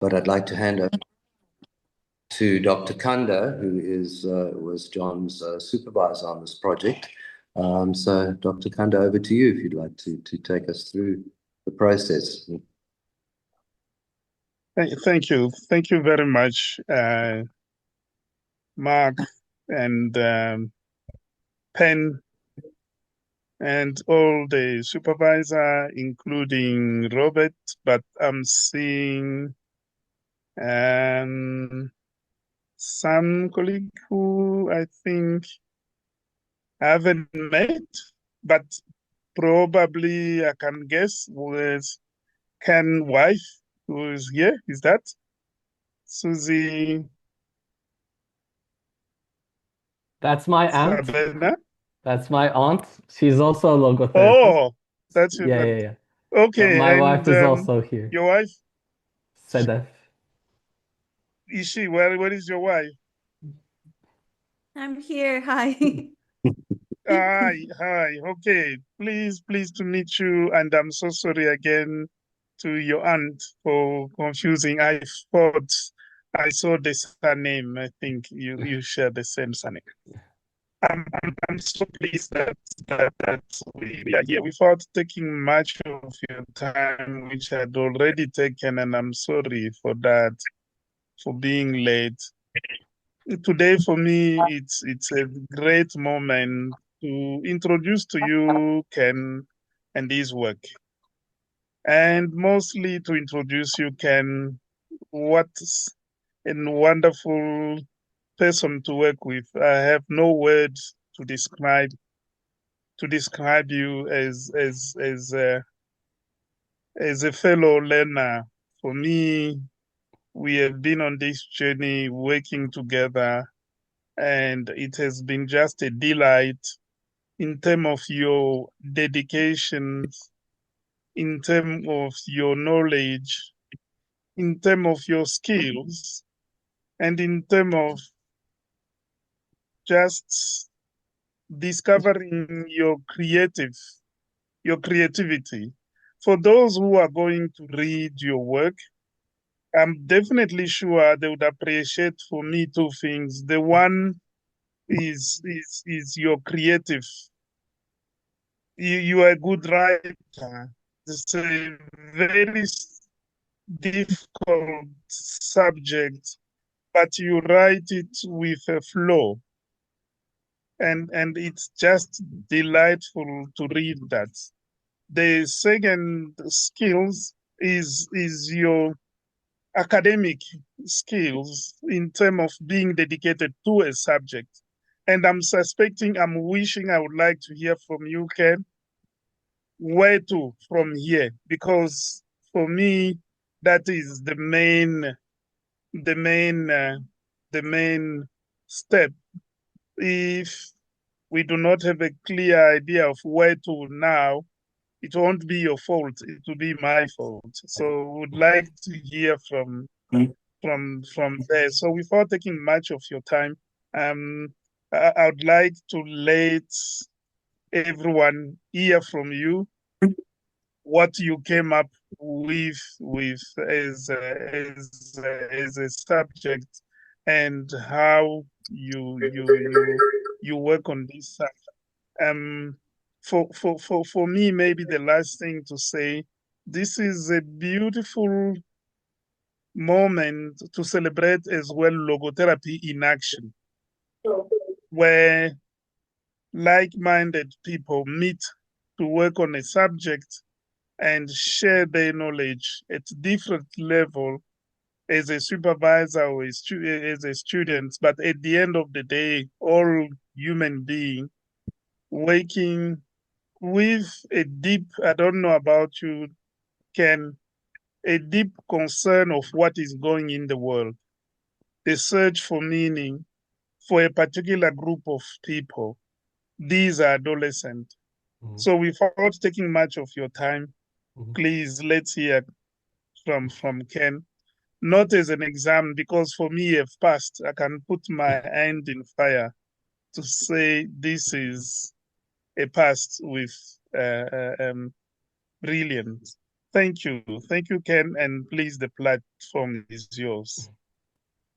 but I'd like to hand over to Dr. Kanda, who was John's supervisor on this project. So, Dr. Kanda, over to you if you'd like to take us through the process. Thank you. Thank you very much, Mark and Penn and all the supervisor, including Robert, but I'm seeing some colleague who I think I haven't met, but probably I can guess was Ken's wife who is here. Is that Susie That's my aunt. Sabaner? That's my aunt. She's also a logotherapist. Oh, that's your Yeah, yeah, yeah. But okay. my And wife is also here. your wife, Sedef. is she? Where is your wife? I'm here. Hi. Hi. Okay. Pleased to meet you. And I'm so sorry again to your aunt for confusing. I thought I saw the surname. I think you share the same surname. I'm so pleased that we are here without taking much of your time, which I had already taken, and I'm sorry for that, for being late. Today, for me, it's a great moment to introduce to you Ken and his work, and mostly to introduce you Ken. What a wonderful person to work with. I have no words to describe you as a fellow learner. For me, we have been on this journey working together, and it has been just a delight in terms of your dedication, in terms of your knowledge, in terms of your skills, and in terms of just discovering your creativity. For those who are going to read your work, I'm definitely sure they would appreciate for me two things. The one is your creative. You are a good writer. It's a very difficult subject, but you write it with a flow, and it's just delightful to read that. The second skills is your academic skills in terms of being dedicated to a subject. And I'm wishing I would like to hear from you, Ken, where to from here, because for me, that is the main, the main step. If we do not have a clear idea of where to now, it won't be your fault. It will be my fault. So would like to hear from there. So without taking much of your time, I would like to let everyone hear from you what you came up with as a subject and how you work on this subject. For me, maybe the last thing to say, this is a beautiful moment to celebrate as well logotherapy in action, where like-minded people meet to work on a subject and share their knowledge at different level as a supervisor or as a student, but at the end of the day, all human beings working with a deep, I don't know about you, Ken, a deep concern of what is going in the world, the search for meaning for a particular group of people. These are adolescents. Mhm. So without taking much of your time, Mhm. please let's hear from Ken. Not as an exam, because for me, I've passed. I can put my hand in fire to say this is a pass with brilliant. Thank you. Thank you, Ken. And please, the platform is yours.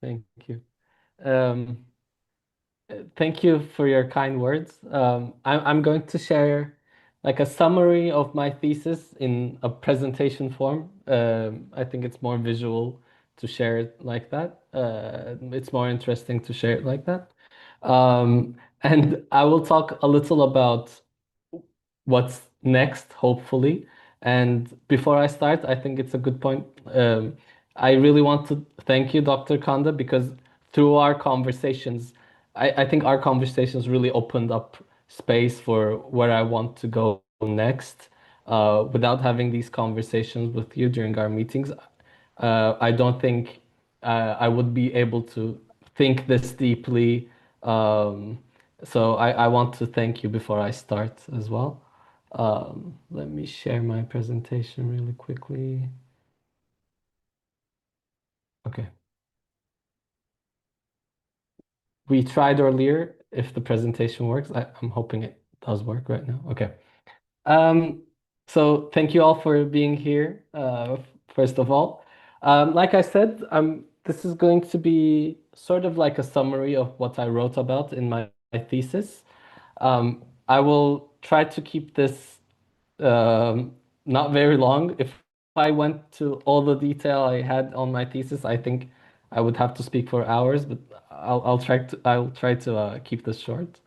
Thank you. Um, Thank you for your kind words. I'm going to share like a summary of my thesis in a presentation form. I think it's more visual to share it like that. It's more interesting to share it like that. And I will talk a little about what's next, hopefully. And before I start, I think it's a good point. I really want to thank you, Dr. Kanda, because through our conversations, I think our conversations really opened up space for where I want to go next. Without having these conversations with you during our meetings, I don't think I would be able to think this deeply. So I want to thank you before I start as well. Let me share my presentation really quickly. Okay. We tried earlier if the presentation works. I'm hoping it does work right now. Okay. Um, so thank you all for being here, first of all. Like I said, this is going to be sort of like a summary of what I wrote about in my thesis. I will try to keep this not very long. If I went to all the detail I had on my thesis, I think I would have to speak for hours, but I'll try to keep this short.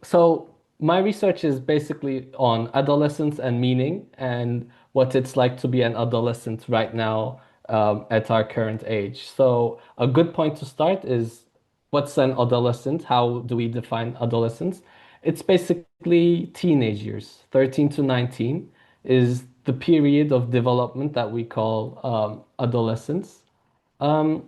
So my research is basically on adolescence and meaning and what it's like to be an adolescent right now at our current age. So a good point to start is what's an adolescent? How do we define adolescence? It's basically teenage years, 13 to 19 is the period of development that we call adolescence. Um,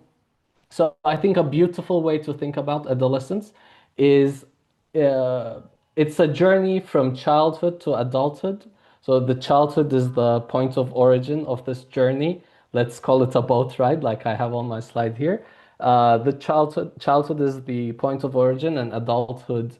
so I think a beautiful way to think about adolescence is uh, it's a journey from childhood to adulthood. So the childhood is the point of origin of this journey. Let's call it a boat ride, like I have on my slide here. The childhood is the point of origin, and adulthood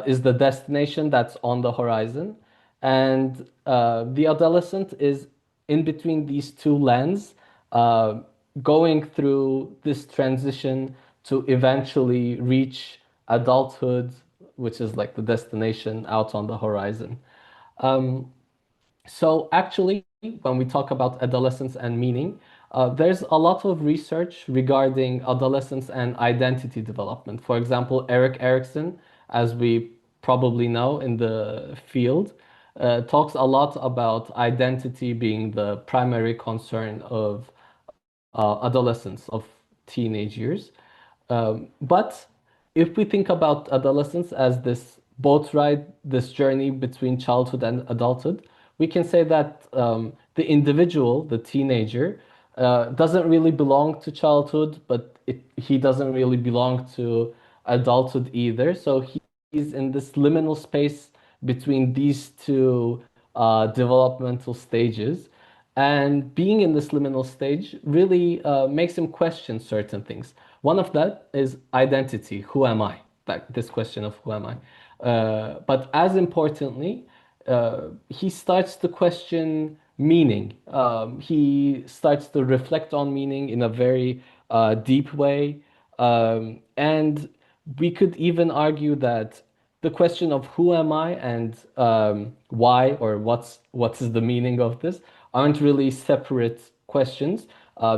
is the destination that's on the horizon. And the adolescent is in between these two lands, uh, going through this transition to eventually reach adulthood, which is like the destination out on the horizon. Um, so actually, when we talk about adolescence and meaning, there's a lot of research regarding adolescence and identity development. For example, Eric Erikson, as we probably know in the field, talks a lot about identity being the primary concern of adolescence, of teenage years. But if we think about adolescence as this boat ride, this journey between childhood and adulthood, we can say that the individual, the teenager, doesn't really belong to childhood, but he doesn't really belong to adulthood either. So he's in this liminal space between these two developmental stages. And being in this liminal stage really makes him question certain things. One of that is identity. Who am I? Like this question of who am I? But as importantly, he starts to question meaning. He starts to reflect on meaning in a very deep way. And we could even argue that the question of who am I and why or what's the meaning of this aren't really separate questions.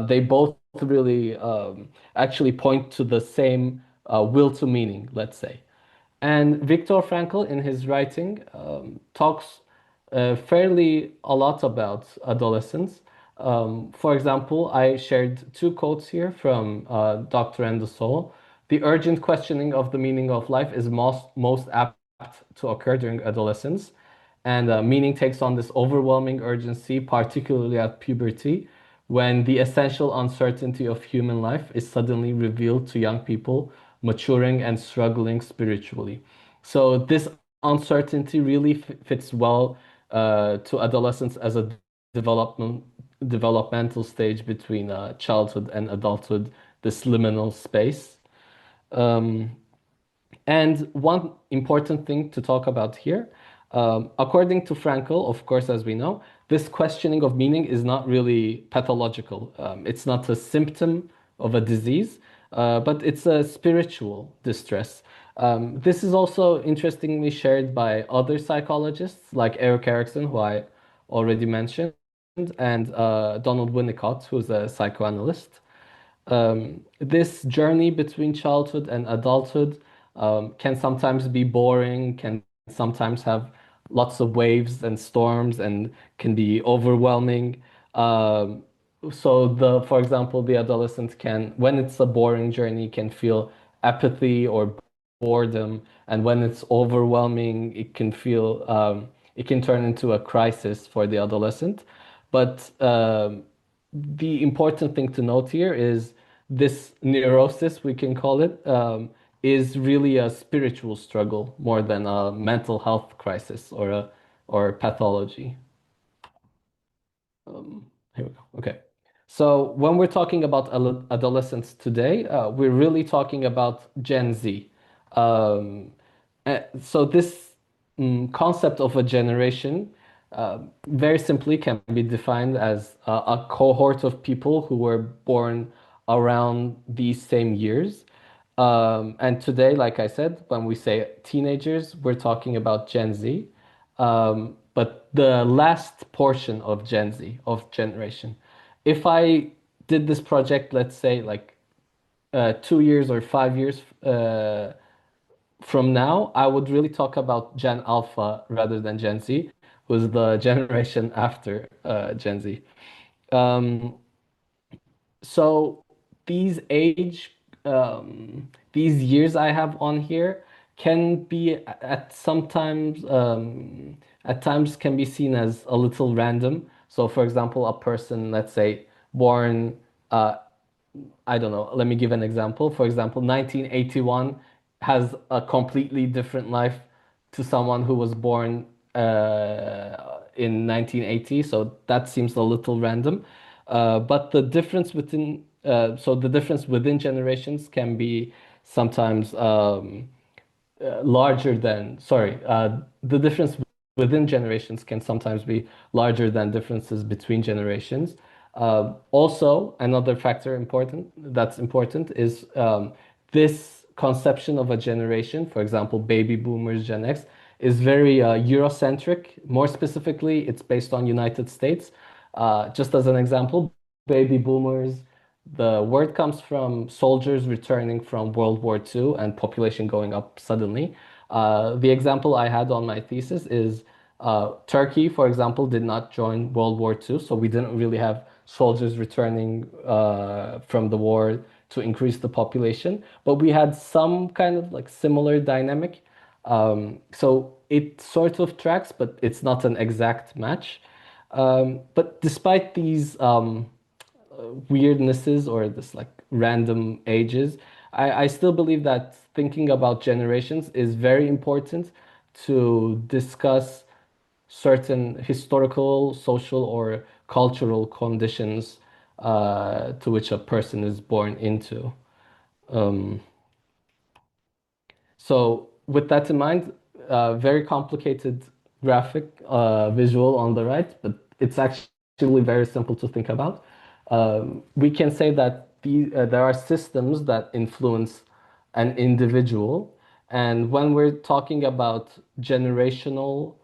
They both really actually point to the same will to meaning, let's say. And Viktor Frankl, in his writing, talks fairly a lot about adolescence. For example, I shared two quotes here from Dr. Endesol. The urgent questioning of the meaning of life is most apt to occur during adolescence, and meaning takes on this overwhelming urgency, particularly at puberty, when the essential uncertainty of human life is suddenly revealed to young people maturing and struggling spiritually. So this uncertainty really fits well to adolescence as a developmental stage between childhood and adulthood, this liminal space. Um, and one important thing to talk about here, according to Frankl, of course, as we know, this questioning of meaning is not really pathological. It's not a symptom of a disease, but it's a spiritual distress. This is also interestingly shared by other psychologists like Erik Erikson, who I already mentioned, and Donald Winnicott, who's a psychoanalyst. This journey between childhood and adulthood can sometimes be boring, can sometimes have lots of waves and storms, and can be overwhelming. For example, the adolescent can, when it's a boring journey, can feel apathy or boredom, and when it's overwhelming, it can turn into a crisis for the adolescent. But the important thing to note here is this neurosis, we can call it, is really a spiritual struggle more than a mental health crisis or pathology. Here we go. Okay. So when we're talking about adolescents today, we're really talking about Gen Z. So this concept of a generation very simply can be defined as a cohort of people who were born around these same years. And today, like I said, when we say teenagers, we're talking about Gen Z. But the last portion of Gen Z, of generation. If I did this project, let's say like 2 years or 5 years from now, I would really talk about Gen Alpha rather than Gen Z, who's the generation after Gen Z. Um, so these these years I have on here can be at times can be seen as a little random. So, for example, a person, let's say, born uh, I don't know, let me give an example. For example, 1981 has a completely different life to someone who was born in 1980. So that seems a little random. But the difference within generations can be sometimes larger than, sorry, the difference within generations can sometimes be larger than differences between generations. Also, another factor that's important is this conception of a generation, for example, baby boomers, Gen X, is very Eurocentric. More specifically, it's based on United States. Just as an example, baby boomers, the word comes from soldiers returning from World War II and population going up suddenly. The example I had on my thesis is Turkey, for example, did not join World War II, so we didn't really have soldiers returning from the war to increase the population, but we had some kind of like similar dynamic. So it sort of tracks, but it's not an exact match. But despite these weirdnesses or this like random ages, I still believe that thinking about generations is very important to discuss certain historical, social, or cultural conditions to which a person is born into. Um, so with that in mind, very complicated graphic visual on the right, but it's actually very simple to think about. We can say that there are systems that influence an individual, and when we're talking about generational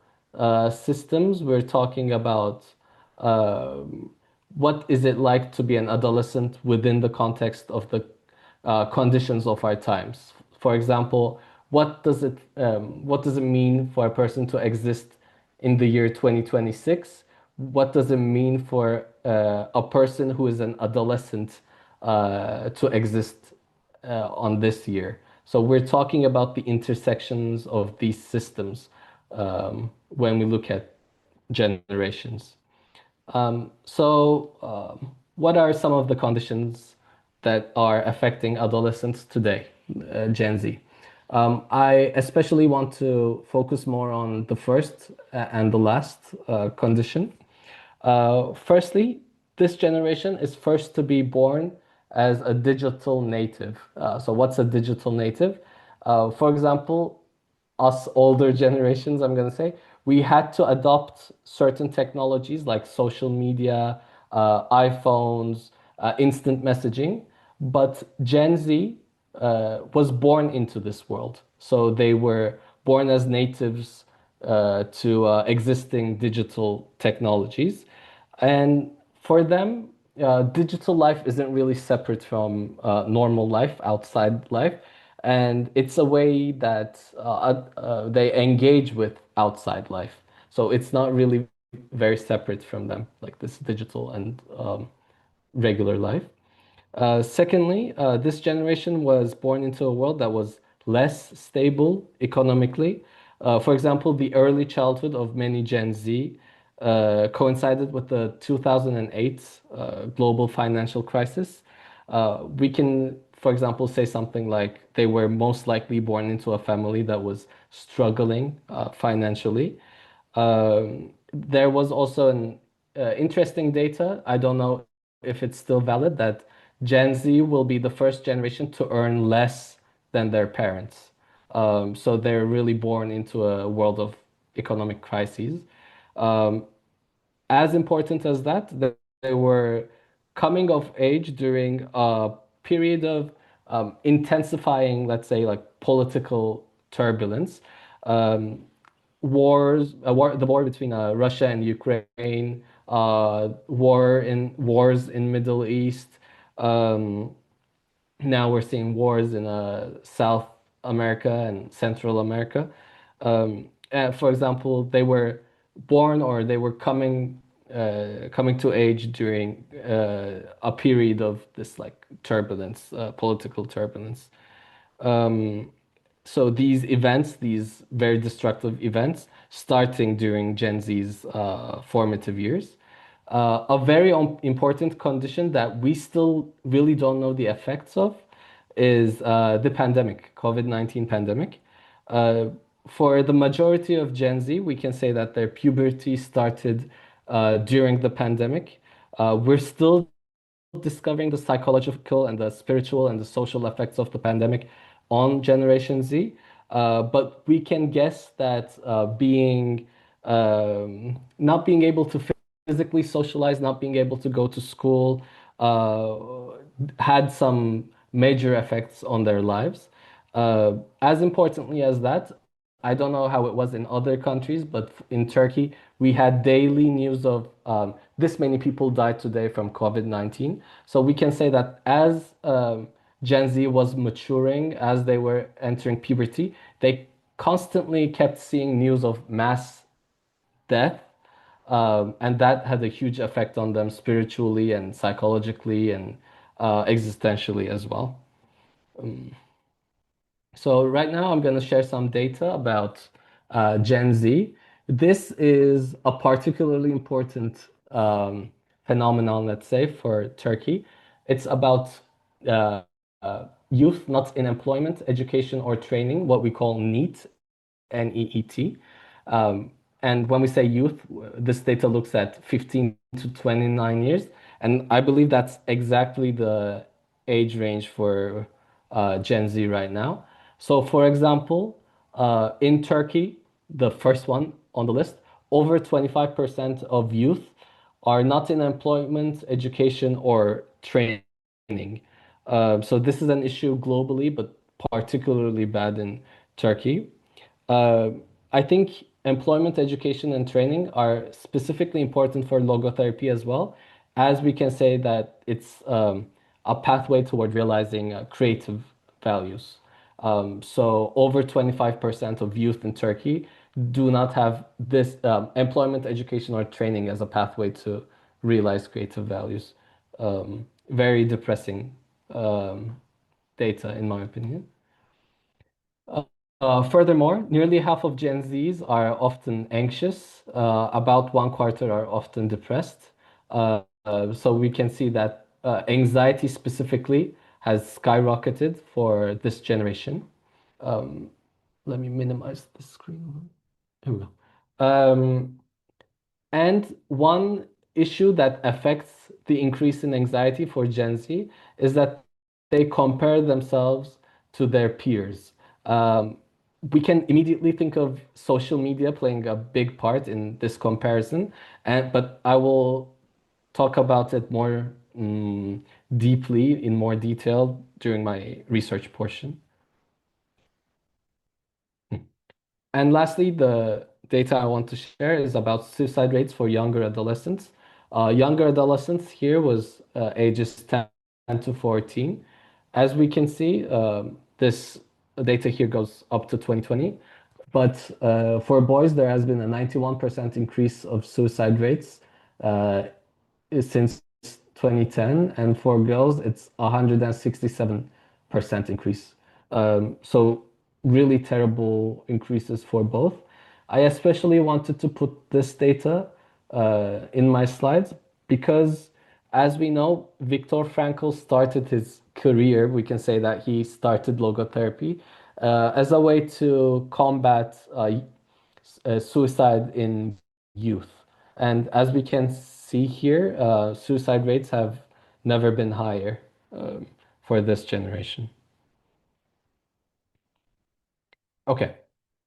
systems, we're talking about what is it like to be an adolescent within the context of the conditions of our times. For example, what does it mean for a person to exist in the year 2026? What does it mean for a person who is an adolescent to exist on this year? So we're talking about the intersections of these systems when we look at generations. What are some of the conditions that are affecting adolescents today, Gen Z? I especially want to focus more on the first and the last condition. Firstly, this generation is first to be born as a digital native. So, what's a digital native? For example, us older generations, I'm going to say, we had to adopt certain technologies like social media, iPhones, instant messaging. But Gen Z was born into this world. So they were born as natives to existing digital technologies. And for them, digital life isn't really separate from normal life, outside life. And it's a way that they engage with outside life. So it's not really very separate from them, like this digital and regular life. Secondly, this generation was born into a world that was less stable economically. For example, the early childhood of many Gen Z coincided with the 2008 global financial crisis. We can, for example, say something like they were most likely born into a family that was struggling financially. There was also an interesting data. I don't know if it's still valid, that Gen Z will be the first generation to earn less than their parents. So they're really born into a world of economic crises. Um, as important as that, they were coming of age during a period of intensifying, let's say, like political turbulence. Um, the war between Russia and Ukraine, wars in Middle East. Um, Now we're seeing wars in South America and Central America. For example, they were born or they were coming to age during a period of this like turbulence, political turbulence. Um, so these events, these very destructive events, starting during Gen Z's formative years. A very important condition that we still really don't know the effects of is the pandemic, COVID-19 pandemic. Uh, for the majority of Gen Z, we can say that their puberty started during the pandemic. We're still discovering the psychological and the spiritual and the social effects of the pandemic on Generation Z. But we can guess that not being able to physically socialize, not being able to go to school, had some major effects on their lives. As importantly as that, I don't know how it was in other countries, but in Turkey, we had daily news of this many people died today from COVID-19. So we can say that as Gen Z was maturing, as they were entering puberty, they constantly kept seeing news of mass death. And that had a huge effect on them spiritually and psychologically and existentially as well. So right now I'm going to share some data about Gen Z. This is a particularly important phenomenon, let's say, for Turkey. It's about uh, youth not in employment, education, or training, what we call NEET, NEET. Um, and when we say youth, this data looks at 15 to 29 years. And I believe that's exactly the age range for Gen Z right now. So, for example, in Turkey, the first one on the list, over 25% of youth are not in employment, education, or training. So, this is an issue globally, but particularly bad in Turkey. Uh, I think employment, education, and training are specifically important for logotherapy as well, as we can say that it's a pathway toward realizing creative values. So over 25% of youth in Turkey do not have this employment, education, or training as a pathway to realize creative values. Very depressing data, in my opinion. Furthermore, nearly half of Gen Zs are often anxious. About one quarter are often depressed. So we can see that anxiety specifically has skyrocketed for this generation. Let me minimize the screen. Here we go. And one issue that affects the increase in anxiety for Gen Z is that they compare themselves to their peers. Um, we can immediately think of social media playing a big part in this comparison, but I will talk about it more deeply in more detail during my research portion. And lastly, the data I want to share is about suicide rates for younger adolescents. Younger adolescents here was ages 10 to 14. As we can see, this data here goes up to 2020. But for boys, there has been a 91% increase of suicide rates uh, since 2010, and for girls, it's 167% increase. So really terrible increases for both. I especially wanted to put this data in my slides because, as we know, Viktor Frankl started his career, we can say that he started logotherapy as a way to combat suicide in youth. And as we can see here, suicide rates have never been higher for this generation. Okay.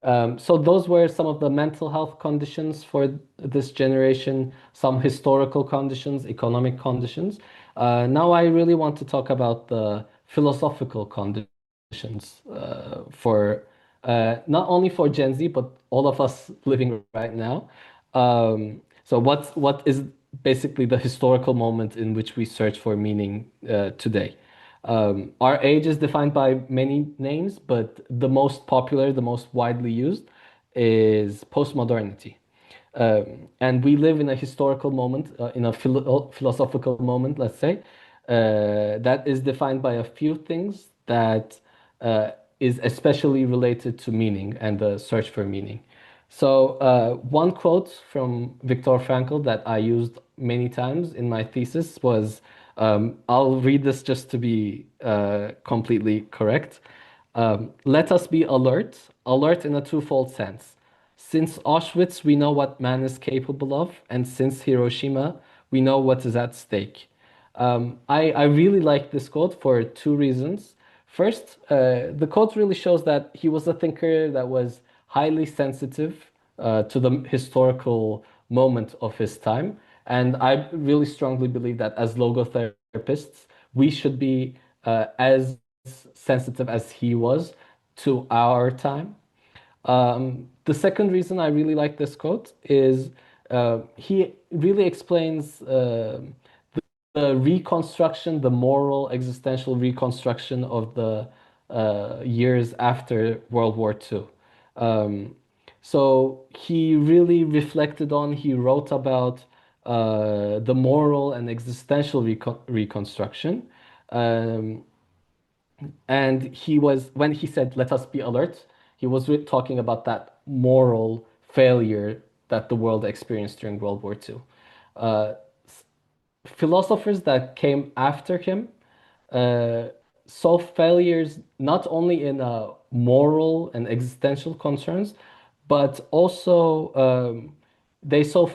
So those were some of the mental health conditions for this generation, some historical conditions, economic conditions. Now I really want to talk about the philosophical conditions for not only for Gen Z, but all of us living right now. So what is basically the historical moment in which we search for meaning today? Our age is defined by many names, but the most popular, the most widely used is postmodernity. And we live in a historical moment, in a philosophical moment, let's say, that is defined by a few things that is especially related to meaning and the search for meaning. So, one quote from Viktor Frankl that I used many times in my thesis was I'll read this just to be completely correct. Let us be alert, alert in a twofold sense. Since Auschwitz, we know what man is capable of, and since Hiroshima, we know what is at stake. I really like this quote for two reasons. First, the quote really shows that he was a thinker that was highly sensitive to the historical moment of his time. And I really strongly believe that as logotherapists, we should be as sensitive as he was to our time. The second reason I really like this quote is he really explains the reconstruction, the moral existential reconstruction of the years after World War II. So he really reflected on, he wrote about the moral and existential reconstruction. Um, and he was, when he said, let us be alert, he was talking about that moral failure that the world experienced during World War II. Uh, Philosophers that came after him uh, saw failures not only in moral and existential concerns, but also they saw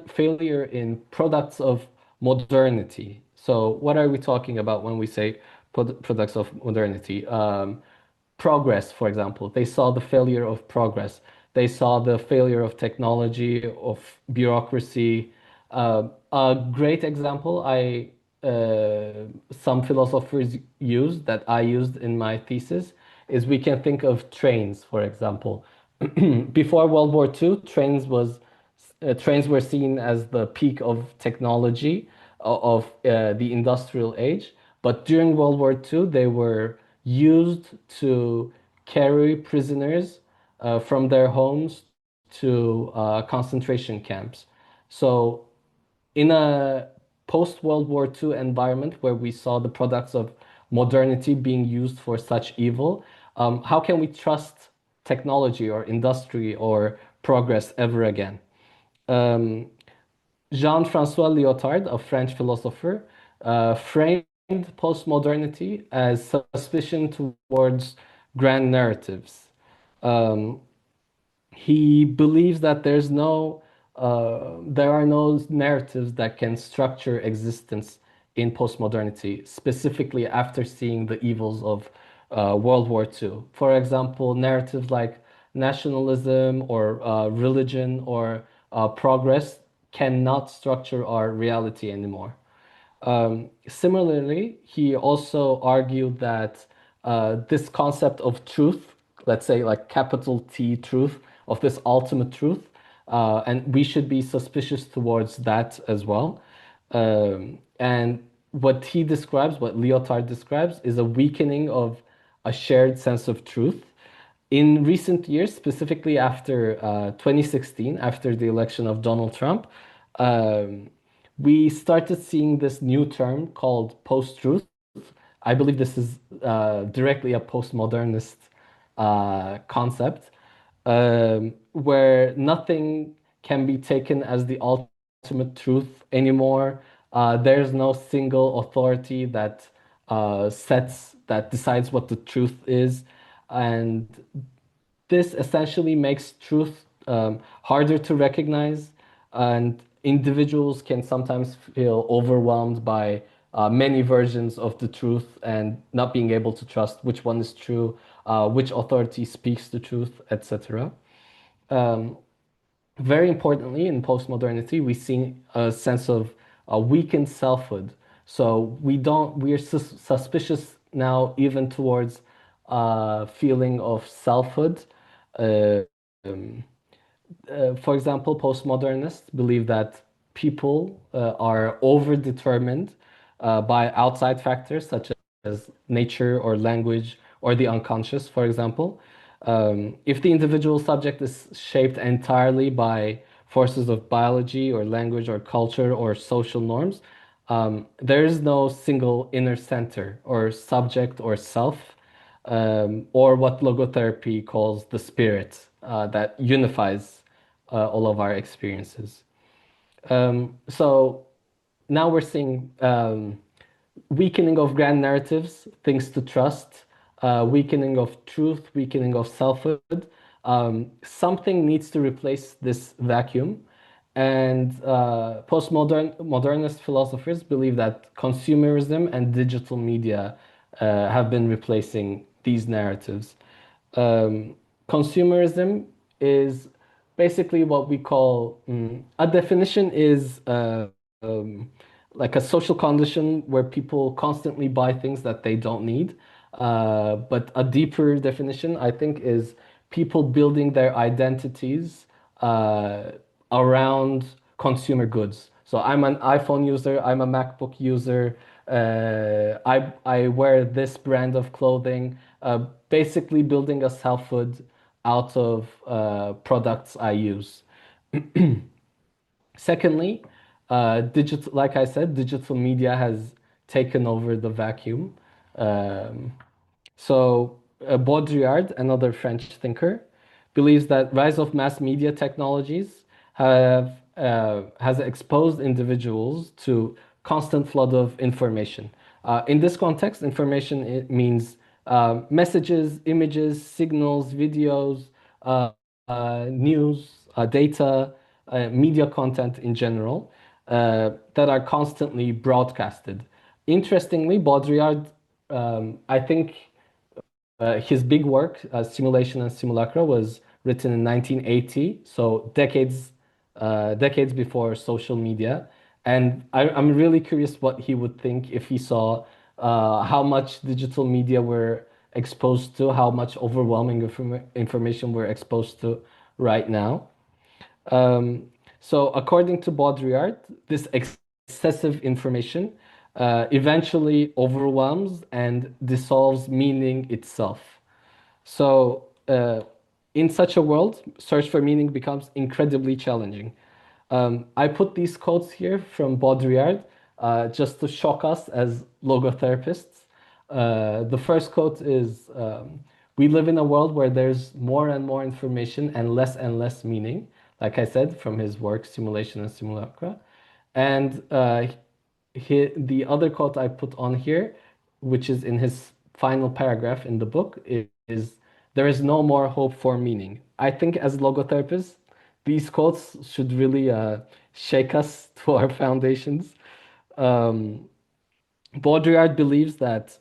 failure in products of modernity. So, what are we talking about when we say products of modernity? Progress, for example. They saw the failure of progress. They saw the failure of technology, of bureaucracy. A great example some philosophers use that I used in my thesis is we can think of trains, for example. Before World War II, trains were seen as the peak of technology of the industrial age. But during World War II, they were used to carry prisoners from their homes to concentration camps. So, in a post World War II environment where we saw the products of modernity being used for such evil, how can we trust technology or industry or progress ever again? Um, Jean-Francois Lyotard, a French philosopher, framed postmodernity as suspicion towards grand narratives. Um, he believes that there are no narratives that can structure existence in postmodernity, specifically after seeing the evils of World War II. For example, narratives like nationalism or religion or progress cannot structure our reality anymore. Similarly, he also argued that this concept of truth, let's say like capital T truth, of this ultimate truth, and we should be suspicious towards that as well. And what he describes, what Lyotard describes, is a weakening of a shared sense of truth. In recent years, specifically after 2016, after the election of Donald Trump, um, we started seeing this new term called post-truth. I believe this is directly a postmodernist concept, where nothing can be taken as the ultimate truth anymore. There's no single authority that that decides what the truth is, and this essentially makes truth harder to recognize, and individuals can sometimes feel overwhelmed by many versions of the truth and not being able to trust which one is true, which authority speaks the truth, etc. Um, Very importantly, in postmodernity, we see a sense of a weakened selfhood. So we are suspicious now even towards feeling of selfhood. Uh, um, for example, postmodernists believe that people are overdetermined by outside factors such as nature or language or the unconscious, for example. If the individual subject is shaped entirely by forces of biology or language or culture or social norms, there is no single inner center or subject or self, or what logotherapy calls the spirit that unifies all of our experiences. So now we're seeing weakening of grand narratives, things to trust, weakening of truth, weakening of selfhood. Something needs to replace this vacuum. And modernist philosophers believe that consumerism and digital media have been replacing these narratives. Um, Consumerism is basically what we call a definition is um, like a social condition where people constantly buy things that they don't need. But a deeper definition, I think, is people building their identities uh, around consumer goods. So I'm an iPhone user, I'm a MacBook user, I wear this brand of clothing, basically building a selfhood out of products I use. Secondly, digital, like I said, digital media has taken over the vacuum. Um, Baudrillard, another French thinker, believes that rise of mass media technologies has exposed individuals to constant flood of information. In this context, information it means messages, images, signals, videos, uh, news, data, media content in general that are constantly broadcasted. Interestingly, Baudrillard, I think his big work, Simulation and Simulacra, was written in 1980, so decades before social media. And I'm really curious what he would think if he saw how much digital media we're exposed to, how much overwhelming information we're exposed to right now. Um, so, according to Baudrillard, this excessive information eventually overwhelms and dissolves meaning itself. So, in such a world, search for meaning becomes incredibly challenging. I put these quotes here from Baudrillard just to shock us as logotherapists. The first quote is we live in a world where there's more and more information and less meaning, like I said, from his work, Simulation and Simulacra. And the other quote I put on here, which is in his final paragraph in the book, is there is no more hope for meaning. I think as logotherapists, these quotes should really shake us to our foundations. Um, Baudrillard believes that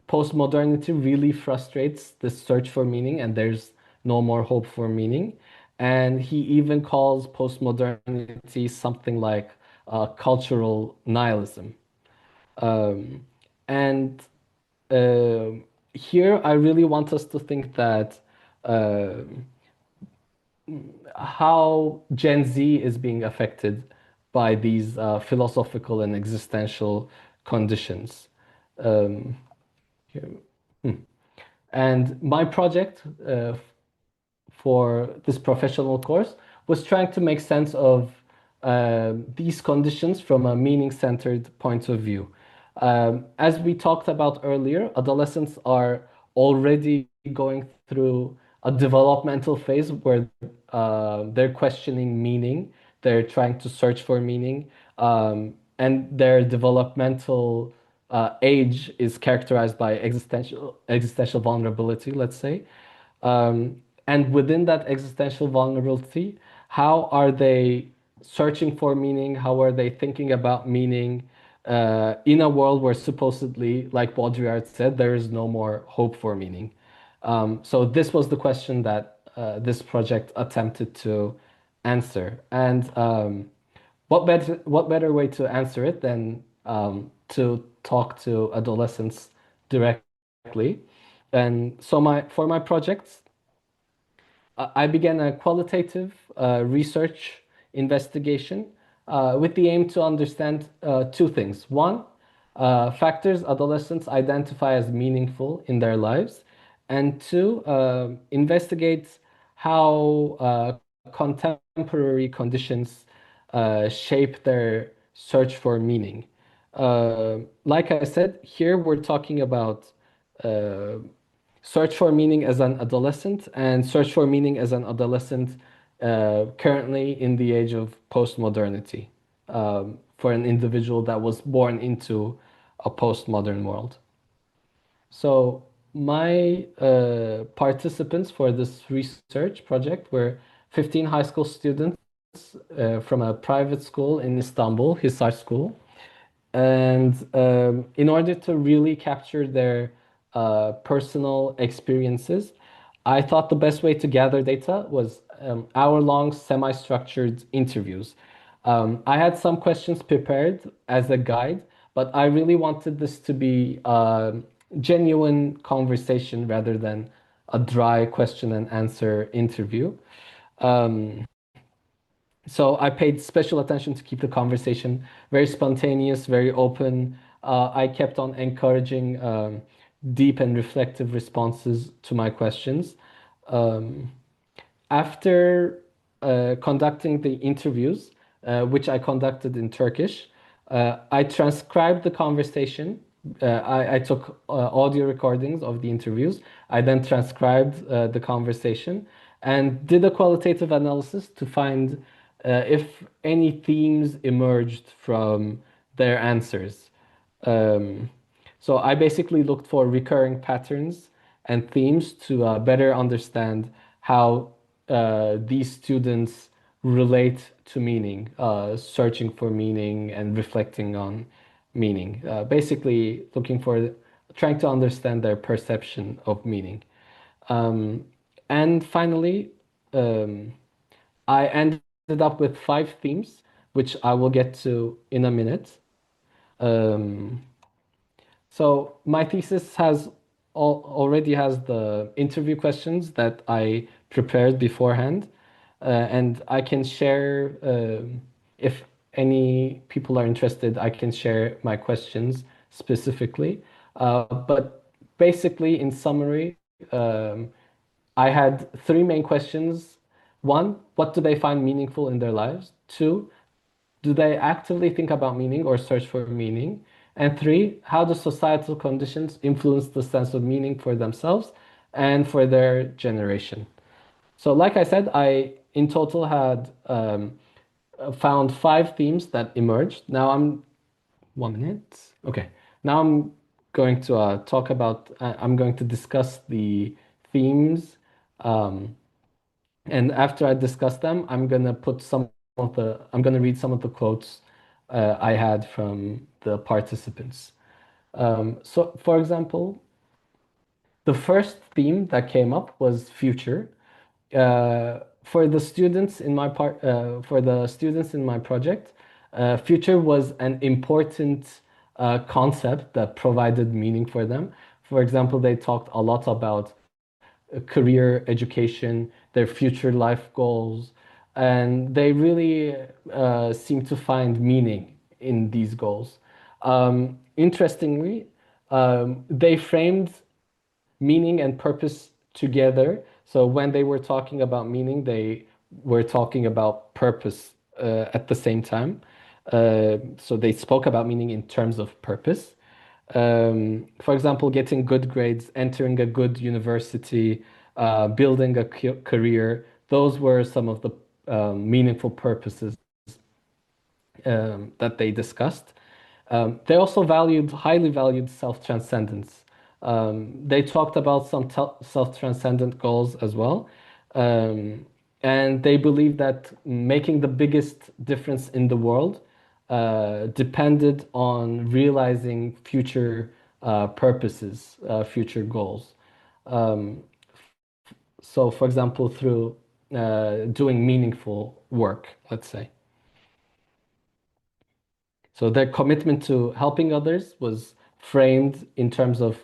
postmodernity really frustrates this search for meaning, and there's no more hope for meaning. And he even calls postmodernity something like cultural nihilism. Um, and Here, I really want us to think that uh, how Gen Z is being affected by these philosophical and existential conditions. Um, here- and my project for this professional course was trying to make sense of these conditions from a meaning-centered point of view. As we talked about earlier, adolescents are already going through a developmental phase where they're questioning meaning, they're trying to search for meaning, and their developmental age is characterized by existential vulnerability, let's say. And within that existential vulnerability, how are they searching for meaning? How are they thinking about meaning in a world where supposedly, like Baudrillard said, there is no more hope for meaning? So this was the question that this project attempted to answer. And what better way to answer it than to talk to adolescents directly? And so for my projects, I began a qualitative research investigation with the aim to understand two things. One, factors adolescents identify as meaningful in their lives, and two, investigate how contemporary conditions shape their search for meaning. Like I said, here we're talking about uh, search for meaning as an adolescent and search for meaning as an adolescent currently in the age of postmodernity for an individual that was born into a postmodern world. So my participants for this research project were 15 high school students from a private school in Istanbul, Hisar School. And in order to really capture their personal experiences, I thought the best way to gather data was hour-long, semi-structured interviews. I had some questions prepared as a guide, but I really wanted this to be a genuine conversation rather than a dry question and answer interview. So I paid special attention to keep the conversation very spontaneous, very open. I kept on encouraging deep and reflective responses to my questions. Um, After conducting the interviews, which I conducted in Turkish, I transcribed the conversation. I took audio recordings of the interviews. I then transcribed the conversation and did a qualitative analysis to find if any themes emerged from their answers. Um, so I basically looked for recurring patterns and themes to better understand how these students relate to meaning, searching for meaning and reflecting on meaning. Basically, trying to understand their perception of meaning. Um, and finally, um, I ended up with 5 themes, which I will get to in a minute. Um, so my thesis already has the interview questions that I prepared beforehand, and I can share if any people are interested. I can share my questions specifically, but basically, in summary, um, I had 3 main questions. One, what do they find meaningful in their lives? Two, do they actively think about meaning or search for meaning? And 3, how do societal conditions influence the sense of meaning for themselves and for their generation? So, like I said, I in total had found 5 themes that emerged. Now I'm 1 minute. Okay. Now I'm going to I'm going to discuss the themes. Um, and after I discuss them, I'm gonna read some of the quotes I had from the participants. So, for example, the first theme that came up was future. For the students in my project, future was an important concept that provided meaning for them. For example, they talked a lot about career, education, their future life goals, and they really seem to find meaning in these goals. Interestingly, they framed meaning and purpose together. So when they were talking about meaning, they were talking about purpose at the same time. So they spoke about meaning in terms of purpose. For example, getting good grades, entering a good university, building a career, those were some of the meaningful purposes that they discussed. They also highly valued self-transcendence. They talked about some self-transcendent goals as well. And they believe that making the biggest difference in the world depended on realizing future purposes, future goals. Um, so, for example, through doing meaningful work, let's say. So their commitment to helping others was framed in terms of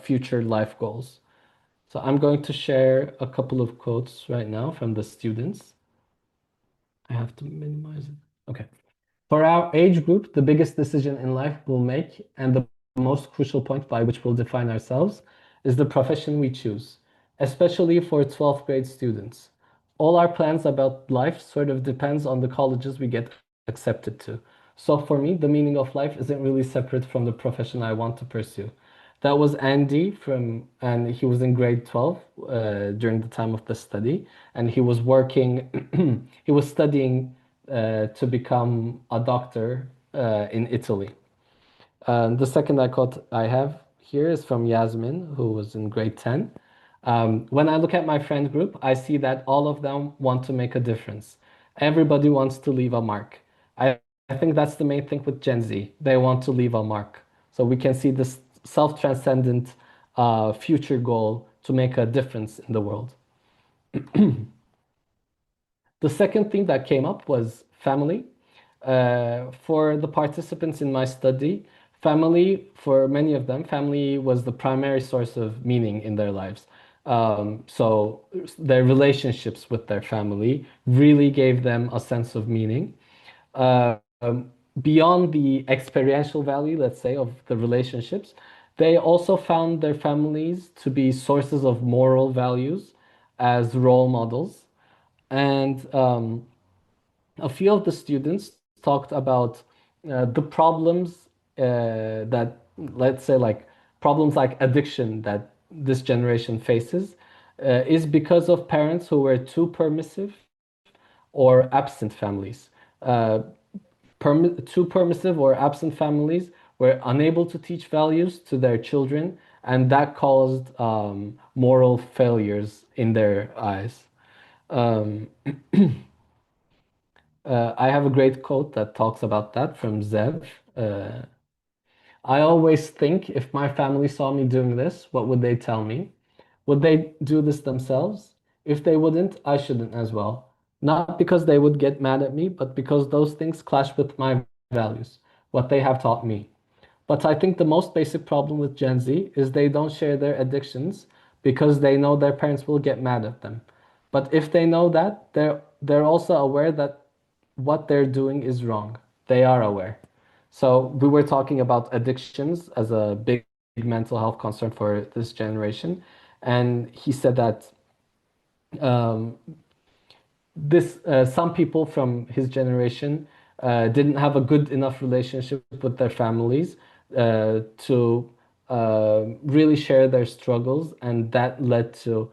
future life goals. So I'm going to share a couple of quotes right now from the students. I have to minimize it. Okay. For our age group, the biggest decision in life we'll make and the most crucial point by which we'll define ourselves is the profession we choose, especially for 12th grade students. All our plans about life sort of depends on the colleges we get accepted to. So for me, the meaning of life isn't really separate from the profession I want to pursue. That was Andy and he was in grade 12 during the time of the study, and he was working, he was studying to become a doctor in Italy. The second quote I have here is from Yasmin, who was in grade 10. When I look at my friend group, I see that all of them want to make a difference. Everybody wants to leave a mark. I think that's the main thing with Gen Z. They want to leave a mark. So we can see this self-transcendent future goal to make a difference in the world. The second thing that came up was family. For the participants in my study, family, for many of them, family was the primary source of meaning in their lives. So their relationships with their family really gave them a sense of meaning. Beyond the experiential value, let's say, of the relationships, they also found their families to be sources of moral values as role models. And a few of the students talked about the problems that, let's say, like problems like addiction that this generation faces is because of parents who were too permissive or absent families. Too permissive or absent families were unable to teach values to their children, and that caused moral failures in their eyes. Um, I have a great quote that talks about that from Zev. Uh, I always think if my family saw me doing this, what would they tell me? Would they do this themselves? If they wouldn't, I shouldn't as well. Not because they would get mad at me, but because those things clash with my values, what they have taught me. But I think the most basic problem with Gen Z is they don't share their addictions because they know their parents will get mad at them. But if they know that, they're also aware that what they're doing is wrong. They are aware. So we were talking about addictions as a big mental health concern for this generation, and he said that um, this some people from his generation didn't have a good enough relationship with their families to really share their struggles, and that led to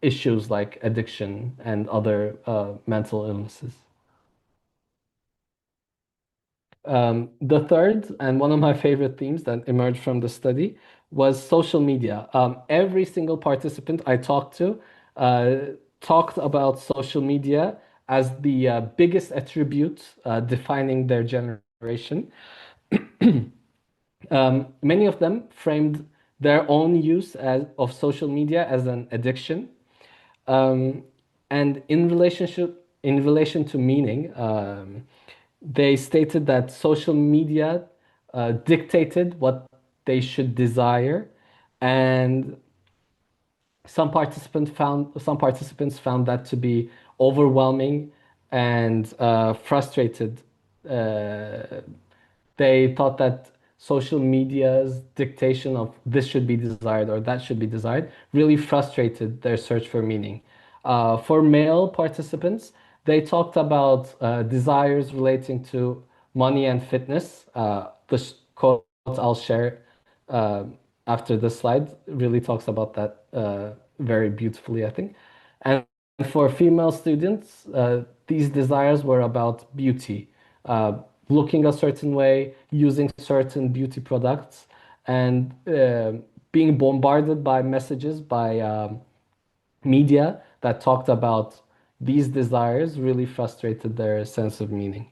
issues like addiction and other mental illnesses. The third, and one of my favorite themes that emerged from the study, was social media. Every single participant I talked to uh, talked about social media as the biggest attribute defining their generation. Many of them framed their own use of social media as an addiction. Um, and in relation to meaning, they stated that social media dictated what they should desire, and some participants found that to be overwhelming and frustrated. Uh, they thought that social media's dictation of this should be desired or that should be desired really frustrated their search for meaning. For male participants, they talked about desires relating to money and fitness. The quote I'll share uh, after this slide really talks about that very beautifully, I think. And for female students, these desires were about beauty, uh, looking a certain way, using certain beauty products, and being bombarded by messages by media that talked about these desires really frustrated their sense of meaning.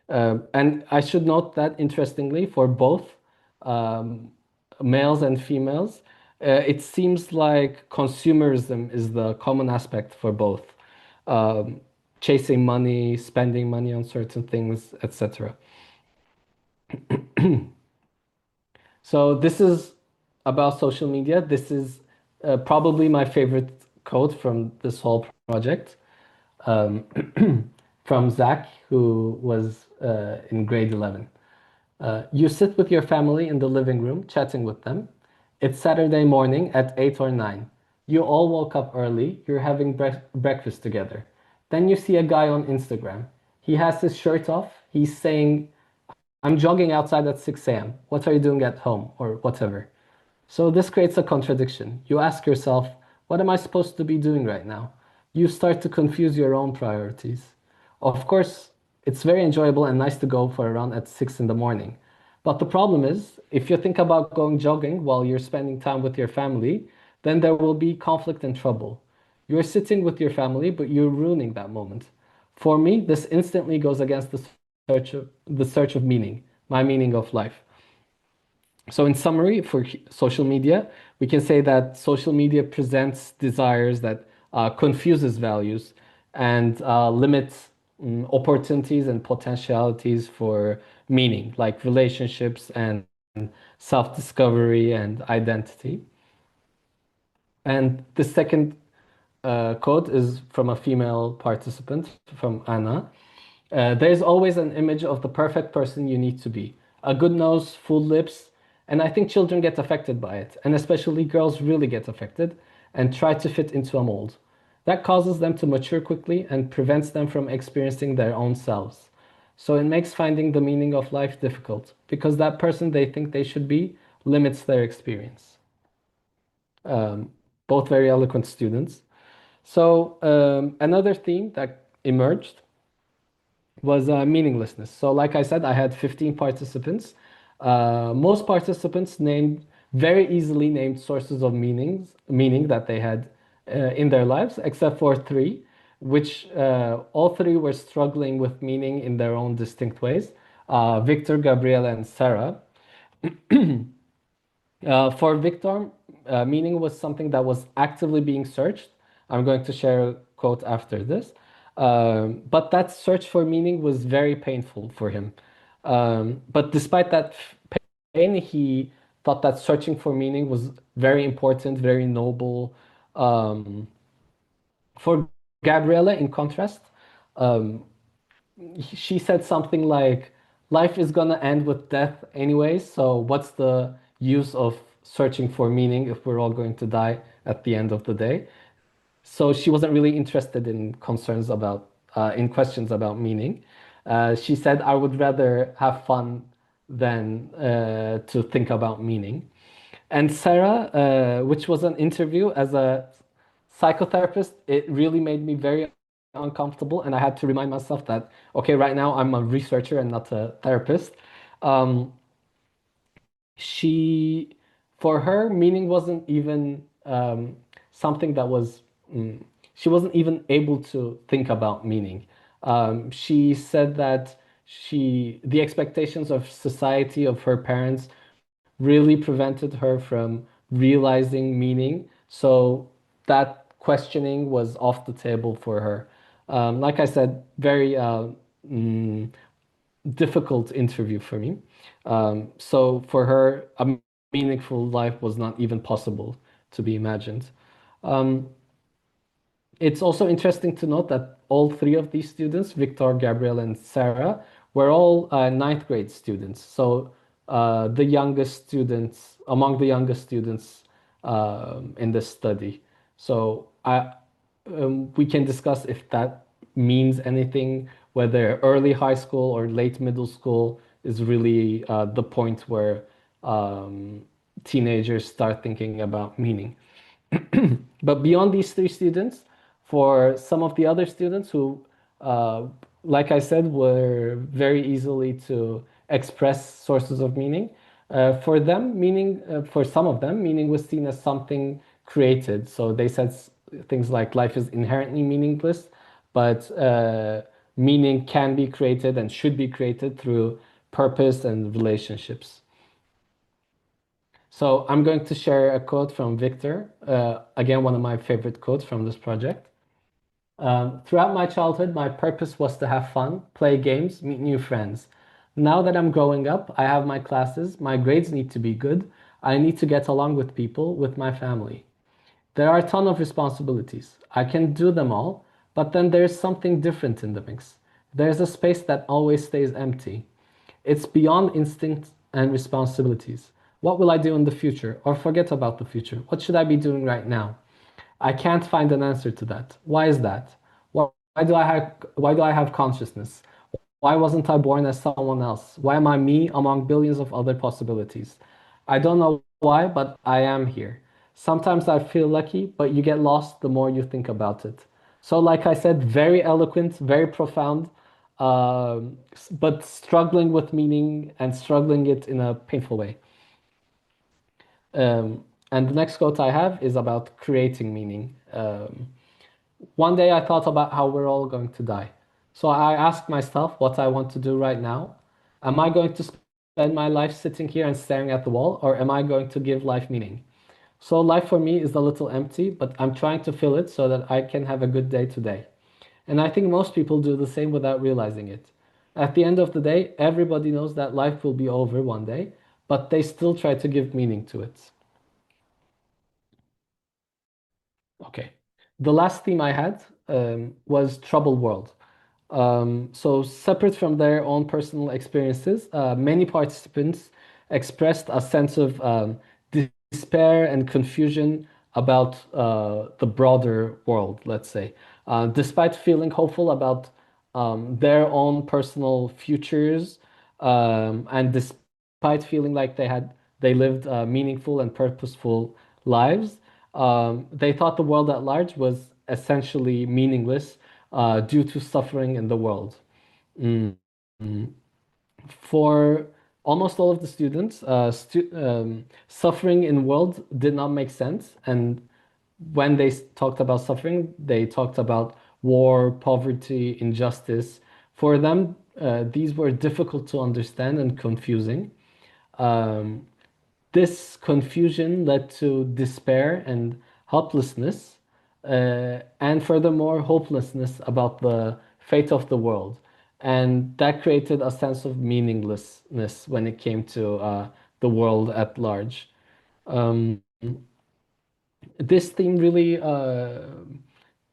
And I should note that, interestingly, for both um, males and females, it seems like consumerism is the common aspect for both. Um, Chasing money, spending money on certain things, etc. So this is about social media. This is probably my favorite quote from this whole project, um, from Zach, who was in grade 11. You sit with your family in the living room, chatting with them. It's Saturday morning at 8 or 9. You all woke up early, you're having breakfast together. Then you see a guy on Instagram. He has his shirt off, he's saying, I'm jogging outside at 6 a.m. What are you doing at home? Or whatever. So this creates a contradiction. You ask yourself, what am I supposed to be doing right now? You start to confuse your own priorities. Of course, it's very enjoyable and nice to go for a run at 6 in the morning. But the problem is, if you think about going jogging while you're spending time with your family, then there will be conflict and trouble. You're sitting with your family, but you're ruining that moment. For me, this instantly goes against the search of meaning, my meaning of life. So in summary, for social media, we can say that social media presents desires that confuses values and limits opportunities and potentialities for meaning, like relationships and self-discovery and identity. And the second quote is from a female participant, from Anna. There's always an image of the perfect person you need to be. A good nose, full lips, and I think children get affected by it, and especially girls really get affected and try to fit into a mold. That causes them to mature quickly and prevents them from experiencing their own selves. So it makes finding the meaning of life difficult because that person they think they should be limits their experience. Um, Both very eloquent students. So another theme that emerged was meaninglessness. So like I said, I had 15 participants. Most participants named very easily named sources of meaning that they had in their lives, except for three, which all three were struggling with meaning in their own distinct ways. Victor, Gabriela, and Sarah. For Victor, meaning was something that was actively being searched. I'm going to share a quote after this. But that search for meaning was very painful for him. But despite that pain, he thought that searching for meaning was very important, very noble. For Gabriella, in contrast, um, she said something like, life is gonna end with death anyway, so what's the use of searching for meaning if we're all going to die at the end of the day? So she wasn't really interested in in questions about meaning. She said, I would rather have fun than to think about meaning. And Sarah, which was an interview as a psychotherapist, it really made me very uncomfortable. And I had to remind myself that, okay, right now I'm a researcher and not a therapist. Um, she, for her, meaning wasn't even something that was, she wasn't even able to think about meaning. She said that the expectations of society, of her parents, really prevented her from realizing meaning. So that questioning was off the table for her. Like I said, very difficult interview for me. So for her, a meaningful life was not even possible to be imagined. Um, it's also interesting to note that all three of these students, Victor, Gabriel, and Sarah, were all ninth grade students. So the youngest students, among the youngest students in this study. So we can discuss if that means anything, whether early high school or late middle school is really the point where teenagers start thinking about meaning. But beyond these three students, for some of the other students who, uh, like I said, were very easily to express sources of meaning, for them, for some of them, meaning was seen as something created. So they said things like life is inherently meaningless, but meaning can be created and should be created through purpose and relationships. So I'm going to share a quote from Victor, again, one of my favorite quotes from this project. Throughout my childhood, my purpose was to have fun, play games, meet new friends. Now that I'm growing up, I have my classes, my grades need to be good, I need to get along with people, with my family. There are a ton of responsibilities. I can do them all, but then there's something different in the mix. There's a space that always stays empty. It's beyond instinct and responsibilities. What will I do in the future? Or forget about the future? What should I be doing right now? I can't find an answer to that. Why is that? Why do I have consciousness? Why wasn't I born as someone else? Why am I me among billions of other possibilities? I don't know why, but I am here. Sometimes I feel lucky, but you get lost the more you think about it. So, like I said, very eloquent, very profound, but struggling with meaning and struggling it in a painful way. And the next quote I have is about creating meaning. One day I thought about how we're all going to die. So I asked myself what I want to do right now. Am I going to spend my life sitting here and staring at the wall, or am I going to give life meaning? So life for me is a little empty, but I'm trying to fill it so that I can have a good day today. And I think most people do the same without realizing it. At the end of the day, everybody knows that life will be over one day, but they still try to give meaning to it. Okay. The last theme I had was troubled world. So separate from their own personal experiences, many participants expressed a sense of despair and confusion about the broader world, let's say. Despite feeling hopeful about their own personal futures, and despite feeling like they lived meaningful and purposeful lives, they thought the world at large was essentially meaningless due to suffering in the world. Mm. For almost all of the students, suffering in world did not make sense. And when they talked about suffering, they talked about war, poverty, injustice. For them, these were difficult to understand and confusing. Um, this confusion led to despair and helplessness, and furthermore, hopelessness about the fate of the world. And that created a sense of meaninglessness when it came to the world at large. Um, this theme really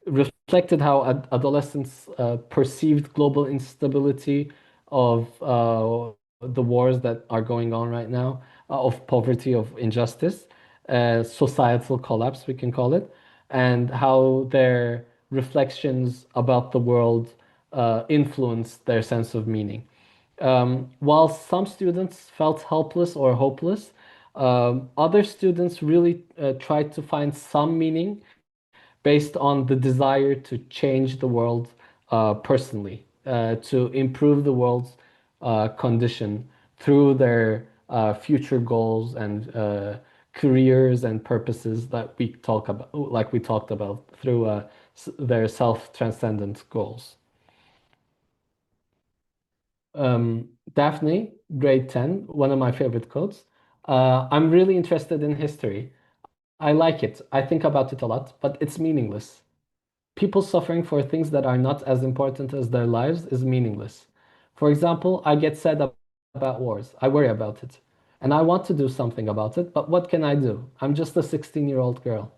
reflected how adolescents perceived global instability of the wars that are going on right now, of poverty, of injustice, societal collapse, we can call it, and how their reflections about the world influenced their sense of meaning. While some students felt helpless or hopeless, other students really tried to find some meaning based on the desire to change the world personally, to improve the world's condition through their future goals and careers and purposes that we talk about, like we talked about, through their self-transcendent goals. Daphne, grade 10, one of my favorite quotes. I'm really interested in history. I like it. I think about it a lot, but it's meaningless. People suffering for things that are not as important as their lives is meaningless. For example, I get sad about wars. I worry about it. And I want to do something about it, but what can I do? I'm just a 16-year-old girl.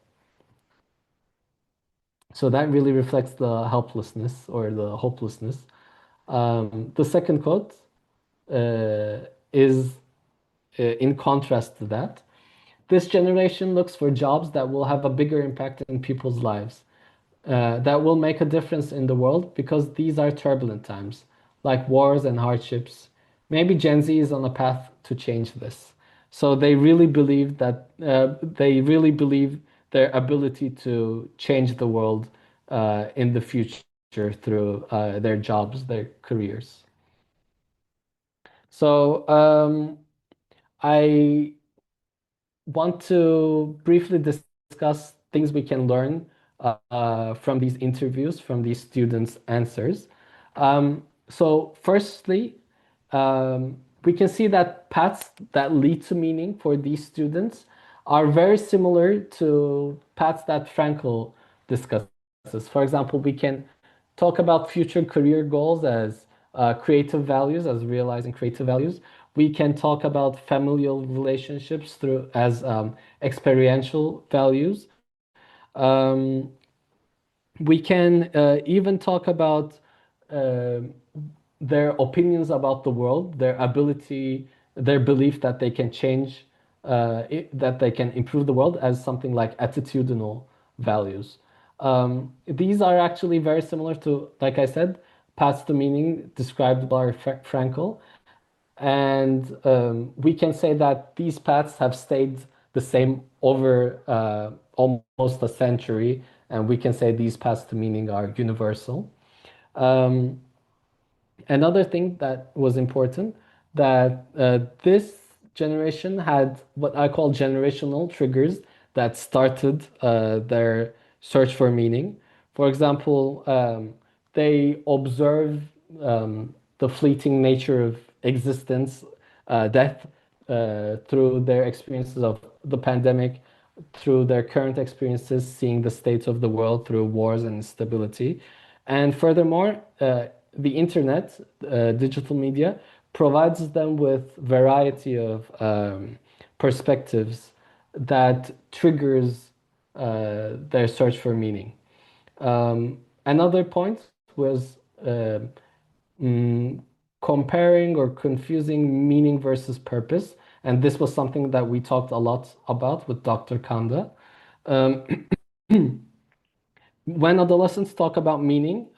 So that really reflects the helplessness or the hopelessness. The second quote is in contrast to that. This generation looks for jobs that will have a bigger impact in people's lives, that will make a difference in the world because these are turbulent times, like wars and hardships. Maybe Gen Z is on a path to change this. So they really believe that they really believe their ability to change the world in the future through their jobs, their careers. So I want to briefly discuss things we can learn from these interviews, from these students' answers. So, firstly, we can see that paths that lead to meaning for these students are very similar to paths that Frankl discusses. For example, we can talk about future career goals as creative values, as realizing creative values. We can talk about familial relationships through as experiential values. Um, we can even talk about uh, their opinions about the world, their ability, their belief that they can change, that they can improve the world as something like attitudinal values. These are actually very similar to, like I said, paths to meaning described by Frankl. And we can say that these paths have stayed the same over almost a century. And we can say these paths to meaning are universal. Um, Another thing that was important that this generation had what I call generational triggers that started their search for meaning. For example, they observe the fleeting nature of existence, death, through their experiences of the pandemic, through their current experiences, seeing the state of the world through wars and instability. And furthermore, the internet, digital media, provides them with variety of perspectives that triggers their search for meaning. Another point was mm, comparing or confusing meaning versus purpose. And this was something that we talked a lot about with Dr. Kanda. Um, when adolescents talk about meaning,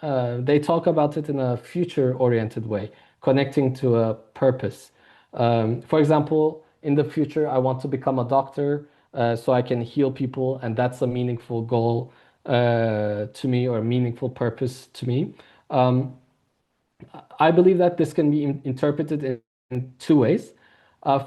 they talk about it in a future-oriented way, connecting to a purpose. For example, in the future, I want to become a doctor so I can heal people, and that's a meaningful goal to me or a meaningful purpose to me. Um, I believe that this can be interpreted in two ways.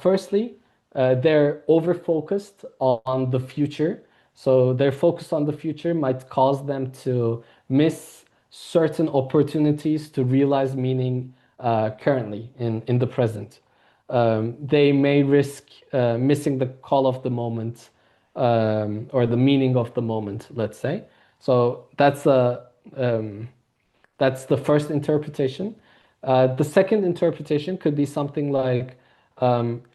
Firstly, they're over focused on the future. So their focus on the future might cause them to miss certain opportunities to realize meaning currently in the present. They may risk missing the call of the moment or the meaning of the moment, let's say. So that's the first interpretation. The second interpretation could be something like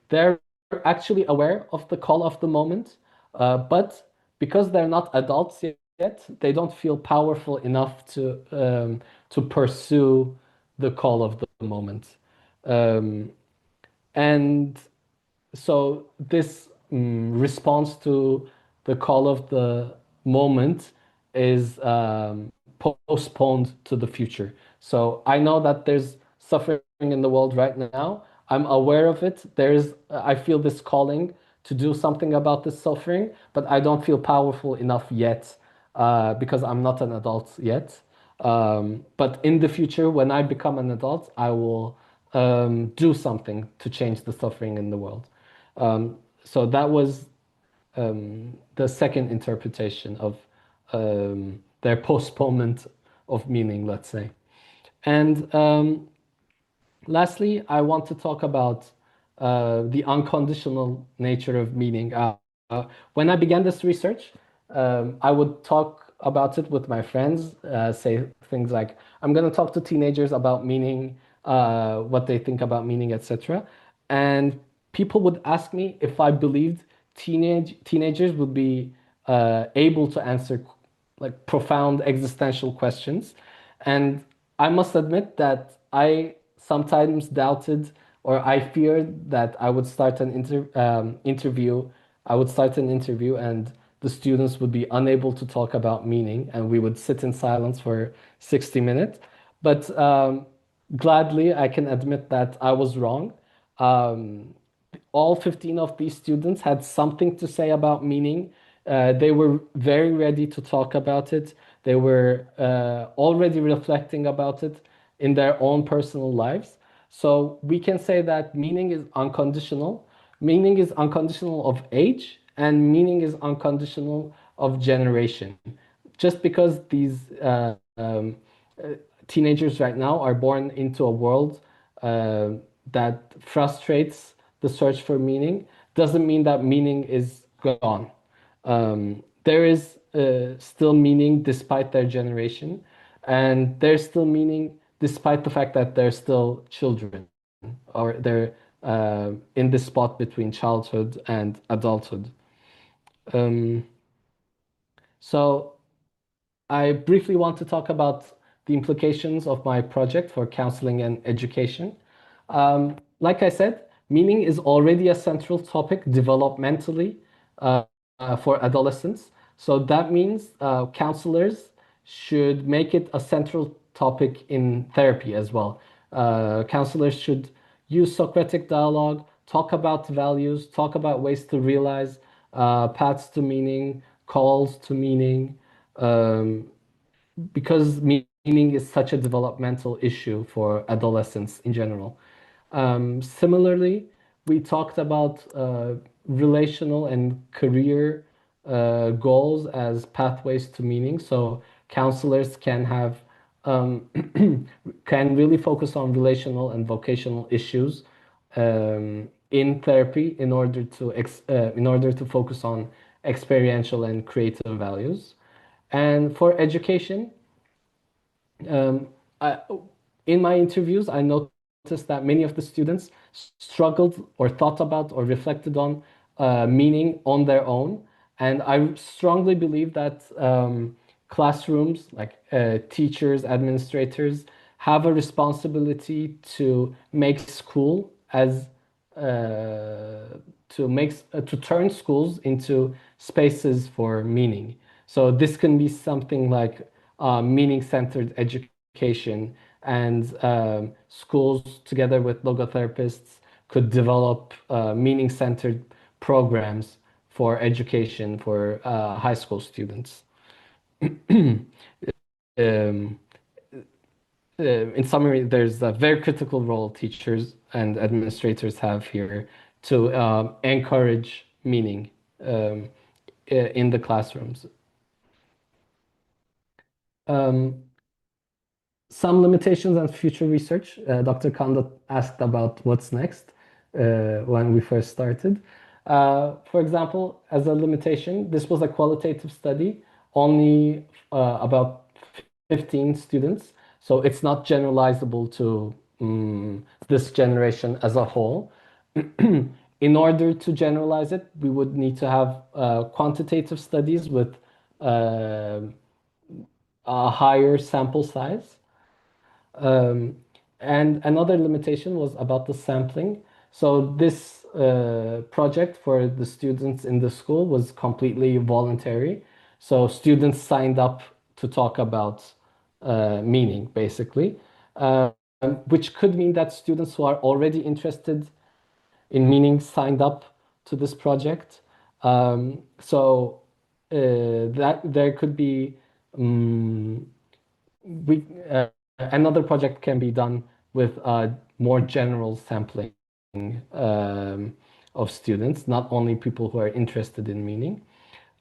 they're actually aware of the call of the moment, but because they're not adults yet, they don't feel powerful enough to pursue the call of the moment. Um, and so this response to the call of the moment is postponed to the future. So I know that there's suffering in the world right now. I'm aware of it. I feel this calling to do something about this suffering, but I don't feel powerful enough yet because I'm not an adult yet. But in the future, when I become an adult, I will do something to change the suffering in the world. So that was the second interpretation of their postponement of meaning, let's say. And lastly, I want to talk about the unconditional nature of meaning. When I began this research, I would talk about it with my friends, say things like, I'm going to talk to teenagers about meaning, what they think about meaning, etc. And people would ask me if I believed teenagers would be able to answer like profound existential questions. And I must admit that I sometimes doubted or I feared that I would start an interview. I would start an interview and the students would be unable to talk about meaning and we would sit in silence for 60 minutes. But gladly, I can admit that I was wrong. Um, all 15 of these students had something to say about meaning. They were very ready to talk about it. They were already reflecting about it in their own personal lives. So we can say that meaning is unconditional. Meaning is unconditional of age, and meaning is unconditional of generation. Just because these teenagers right now are born into a world uh, that frustrates the search for meaning doesn't mean that meaning is gone. There is still meaning despite their generation, and there's still meaning despite the fact that they're still children or they're in this spot between childhood and adulthood. Um, so I briefly want to talk about the implications of my project for counseling and education. Like I said, meaning is already a central topic developmentally for adolescents. So that means counselors should make it a central topic in therapy as well. Counselors should use Socratic dialogue, talk about values, talk about ways to realize, paths to meaning, calls to meaning, um, because meaning is such a developmental issue for adolescents in general. Similarly, we talked about relational and career goals as pathways to meaning. So counselors can have can really focus on relational and vocational issues in therapy in order to focus on experiential and creative values. And for education, um, I, in my interviews, I noticed that many of the students struggled or thought about or reflected on meaning on their own. And I strongly believe that classrooms, like teachers, administrators, have a responsibility to make school as to turn schools into spaces for meaning. So this can be something like meaning-centered education, and schools together with logotherapists could develop meaning-centered programs for education for high school students. Um, in summary, there's a very critical role teachers and administrators have here to encourage meaning in the classrooms. Um, some limitations and future research. Dr. Kanda asked about what's next when we first started. For example, as a limitation, this was a qualitative study, only about 15 students. So it's not generalizable to this generation as a whole. In order to generalize it, we would need to have quantitative studies with uh, a higher sample size. Um, and another limitation was about the sampling. So this project for the students in the school was completely voluntary. So students signed up to talk about meaning, basically, which could mean that students who are already interested in meaning signed up to this project. So that there could be we another project can be done with more general sampling of students, not only people who are interested in meaning.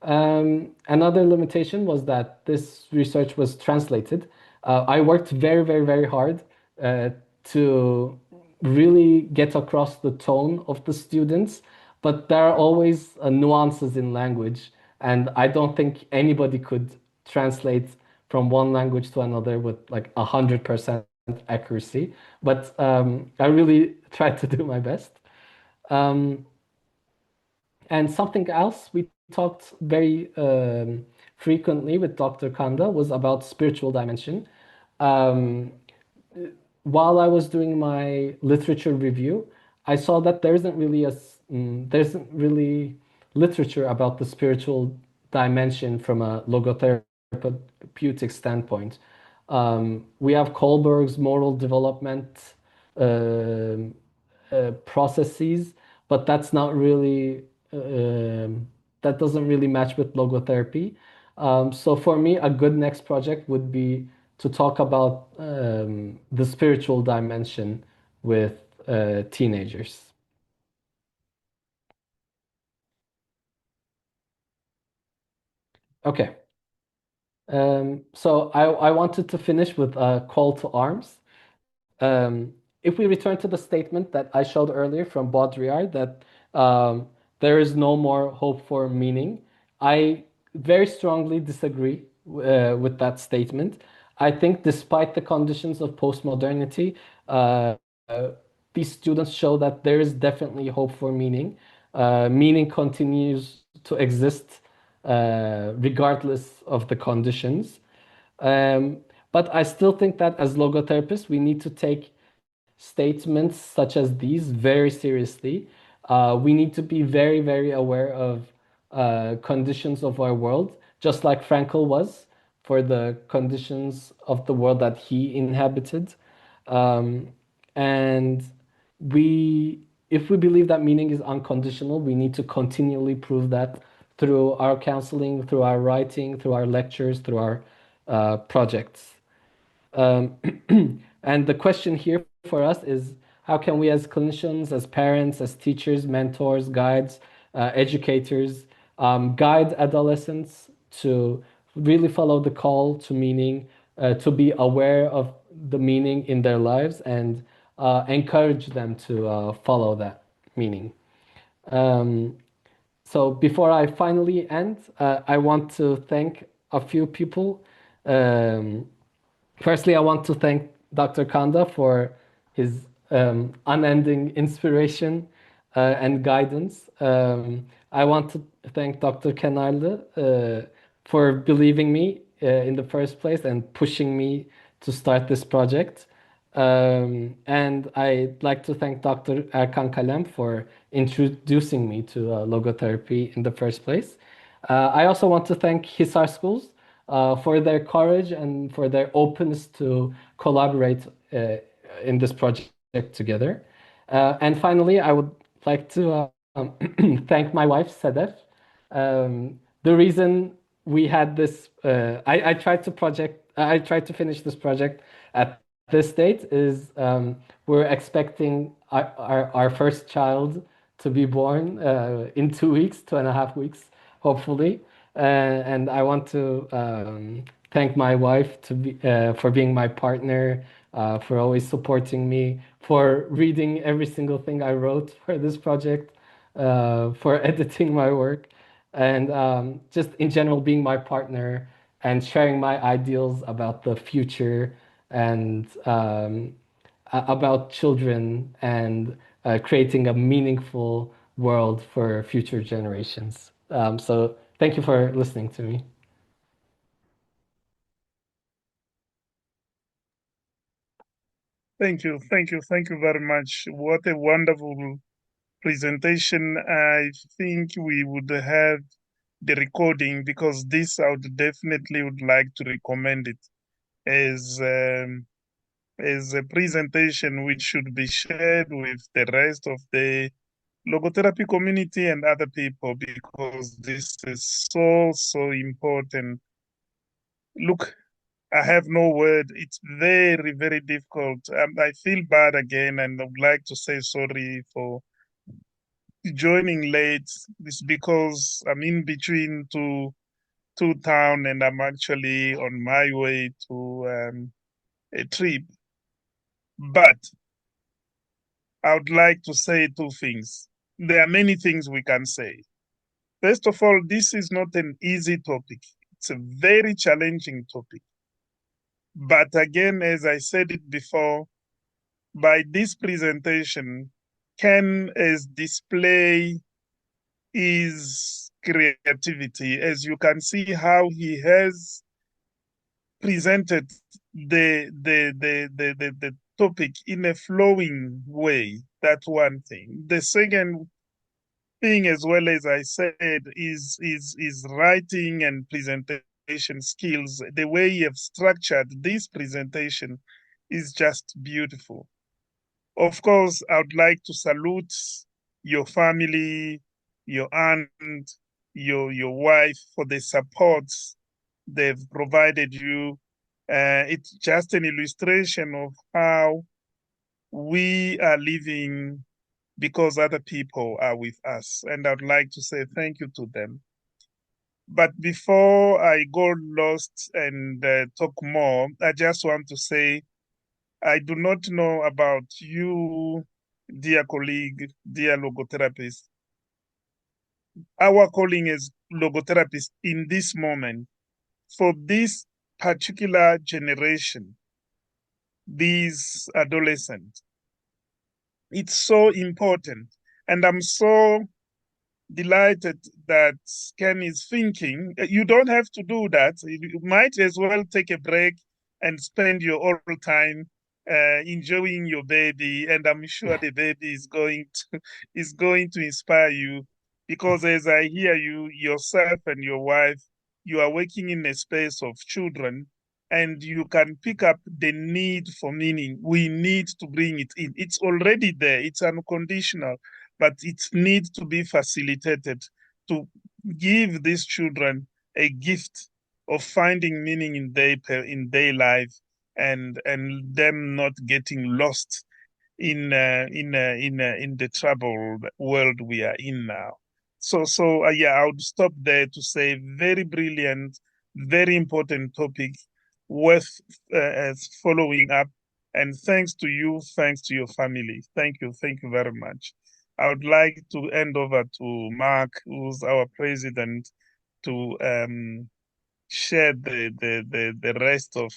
Another limitation was that this research was translated. I worked very, very, very hard to really get across the tone of the students, but there are always nuances in language, and I don't think anybody could translate from one language to another with like 100% accuracy. But I really tried to do my best. Um, and something else we talked very frequently with Dr. Kanda was about spiritual dimension. Um, while I was doing my literature review, I saw that there isn't really literature about the spiritual dimension from a logotherapeutic standpoint. We have Kohlberg's moral development um processes, but that's not really that doesn't really match with logotherapy. So for me, a good next project would be to talk about the spiritual dimension with teenagers. Okay. So I wanted to finish with a call to arms. If we return to the statement that I showed earlier from Baudrillard that there is no more hope for meaning, I very strongly disagree with that statement. I think despite the conditions of postmodernity, uh, uh, these students show that there is definitely hope for meaning. Meaning continues to exist regardless of the conditions. Um, but I still think that as logotherapists, we need to take statements such as these very seriously. We need to be very, very aware of conditions of our world, just like Frankl was for the conditions of the world that he inhabited. Um, and we, if we believe that meaning is unconditional, we need to continually prove that through our counseling, through our writing, through our lectures, through our projects. Um, and the question here for us is how can we, as clinicians, as parents, as teachers, mentors, guides, educators, guide adolescents to really follow the call to meaning, to be aware of the meaning in their lives and encourage them to follow that meaning. Um, so before I finally end, I want to thank a few people. Um, Firstly, I want to thank Dr. Kanda for his unending inspiration and guidance. I want to thank Dr. Kenarlı for believing me in the first place and pushing me to start this project. And I'd like to thank Dr. Erkan Kalem for introducing me to logotherapy in the first place. I also want to thank Hisar Schools for their courage and for their openness to collaborate in this project together. And finally, I would like to thank my wife, Sedef. The reason we had this, I tried to finish this project at this date is we're expecting our first child to be born in 2 weeks, 2.5 weeks, hopefully. And I want to thank my wife for being my partner, for always supporting me, for reading every single thing I wrote for this project, for editing my work, and just in general being my partner and sharing my ideals about the future and about children and creating a meaningful world for future generations. So thank you for listening to me. Thank you, thank you, thank you very much. What a wonderful presentation. I think we would have the recording because this I would definitely would like to recommend it as a presentation which should be shared with the rest of the logotherapy community and other people because this is so important. Look, I have no word. It's very, very difficult. I feel bad again, and I would like to say sorry for joining late. It's because I'm in between two town, and I'm actually on my way to a trip. But I would like to say two things. There are many things we can say. First of all, this is not an easy topic. It's a very challenging topic. But again, as I said it before, by this presentation, Ken has displayed his creativity. As you can see how he has presented the topic in a flowing way. That's one thing. The second thing, as well as I said, is writing and presentation skills. The way you have structured this presentation is just beautiful. Of course, I would like to salute your family, your aunt, your wife for the support they've provided you. It's just an illustration of how we are living because other people are with us. And I'd like to say thank you to them. But before I go lost and talk more, I just want to say I do not know about you, dear colleague, dear logotherapist. Our calling as logotherapists in this moment for this particular generation, these adolescents, it's so important. And I'm so delighted that Ken is thinking. You don't have to do that. You might as well take a break and spend your all time enjoying your baby. And I'm sure the baby is going to inspire you, because as I hear you, yourself and your wife, you are working in a space of children, and you can pick up the need for meaning. We need to bring it in. It's already there. It's unconditional, but it needs to be facilitated to give these children a gift of finding meaning in their life, and them not getting lost in the troubled world we are in now. So yeah, I would stop there to say very brilliant, very important topic worth following up. And thanks to you, thanks to your family. Thank you very much. I would like to hand over to Mark, who's our president, to share the rest of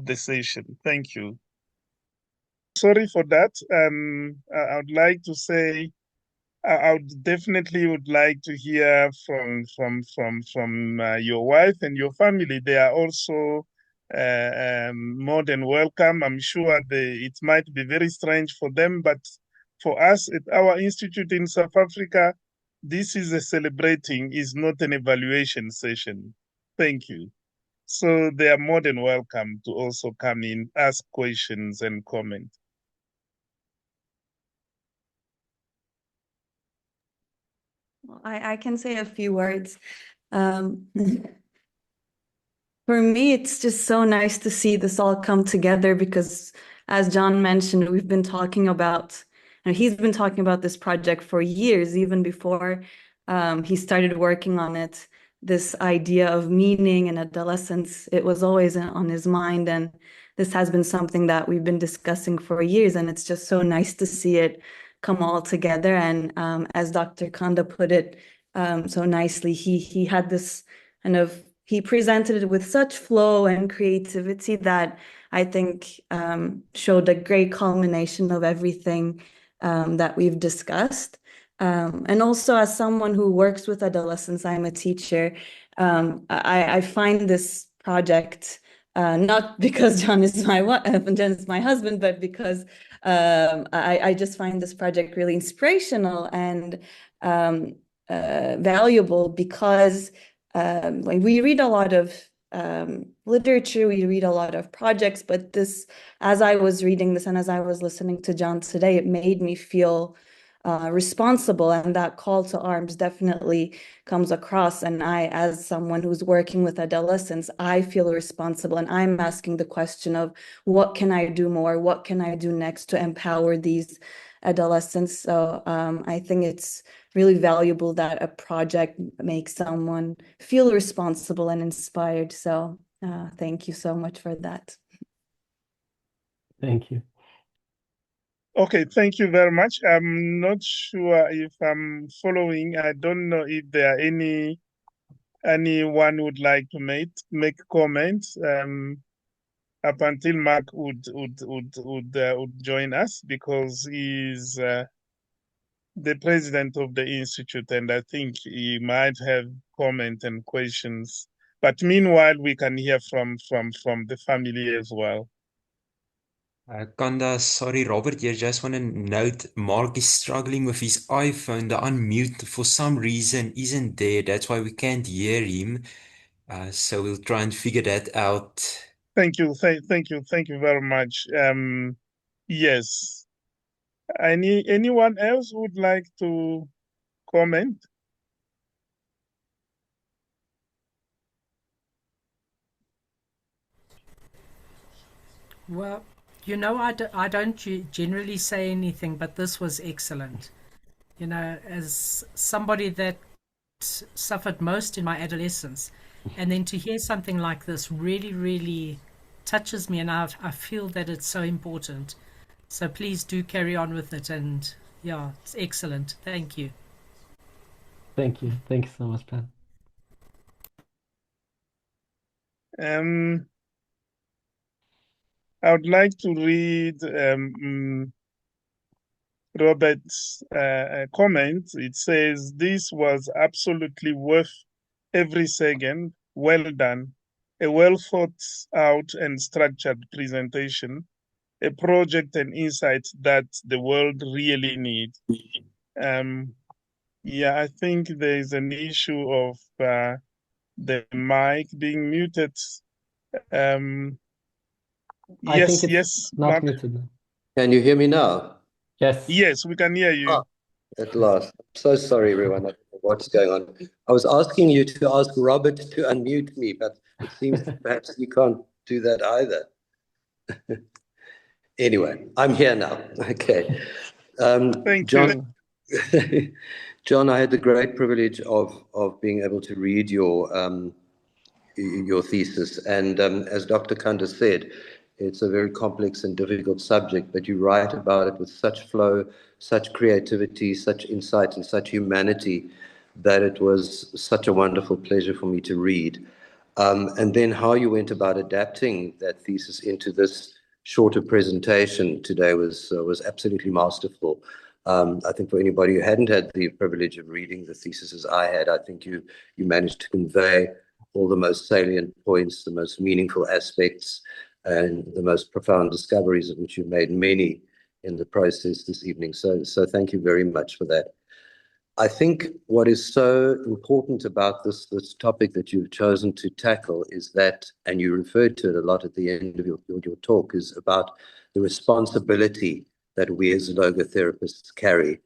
the session. Thank you. Sorry for that. I would like to say I would definitely would like to hear from your wife and your family. They are also more than welcome. I'm sure it might be very strange for them, but for us at our institute in South Africa, this is a celebrating, is not an evaluation session. Thank you. So they are more than welcome to also come in, ask questions and comment. Well, I can say a few words. For me, it's just so nice to see this all come together because, as John mentioned, we've been talking about, and he's been talking about this project for years, even before he started working on it. This idea of meaning and adolescence, it was always on his mind, and this has been something that we've been discussing for years, and it's just so nice to see it come all together. And as Dr. Kanda put it so nicely, he had this kind of, he presented it with such flow and creativity that I think showed a great culmination of everything that we've discussed. And also, as someone who works with adolescents, I'm a teacher. I find this project not because John is my husband, but because I just find this project really inspirational and valuable, because like we read a lot of literature, we read a lot of projects, but this, as I was reading this and as I was listening to John today, it made me feel responsible, and that call to arms definitely comes across. And I, as someone who's working with adolescents, I feel responsible, and I'm asking the question of what can I do more? What can I do next to empower these adolescents? So I think it's really valuable that a project makes someone feel responsible and inspired. So thank you so much for that. Thank you. Okay, thank you very much. I'm not sure if I'm following. I don't know if there are anyone would like to make comments. Up until Mark would join us, because he's the president of the institute, and I think he might have comment and questions. But meanwhile, we can hear from the family as well. Kanda, sorry, Robert, you just want to note Mark is struggling with his iPhone. The unmute for some reason isn't there. That's why we can't hear him. So we'll try and figure that out. Thank you, thank you very much. Yes. Anyone else would like to comment? Well, I don't generally say anything, but this was excellent. As somebody that suffered most in my adolescence, and then to hear something like this really, really touches me, and I feel that it's so important. So please do carry on with it, and yeah, it's excellent. Thank you. Thank you. Thank you so much, Pat. I would like to read Robert's comment. It says, "This was absolutely worth every second. Well done. A well thought out and structured presentation. A project and insight that the world really needs." Yeah, I think there is an issue of the mic being muted. I Yes, think it's yes, not Mark. muted now. Can you hear me now? Yes. Yes, we can hear you. At last. I'm so sorry, everyone. I don't know what's going on. I was asking you to ask Robert to unmute me, but it seems that perhaps you can't do that either. Anyway, I'm here now. Okay. Thank John, you. John, I had the great privilege of being able to read your thesis, and as Dr. Kanda said, it's a very complex and difficult subject, but you write about it with such flow, such creativity, such insight, and such humanity that it was such a wonderful pleasure for me to read. And then how you went about adapting that thesis into this shorter presentation today was absolutely masterful. I think for anybody who hadn't had the privilege of reading the thesis as I had, I think you managed to convey all the most salient points, the most meaningful aspects, and the most profound discoveries, of which you made many in the process this evening. So thank you very much for that. I think what is so important about this topic that you've chosen to tackle is that, and you referred to it a lot at the end of your talk, is about the responsibility that we as logotherapists carry.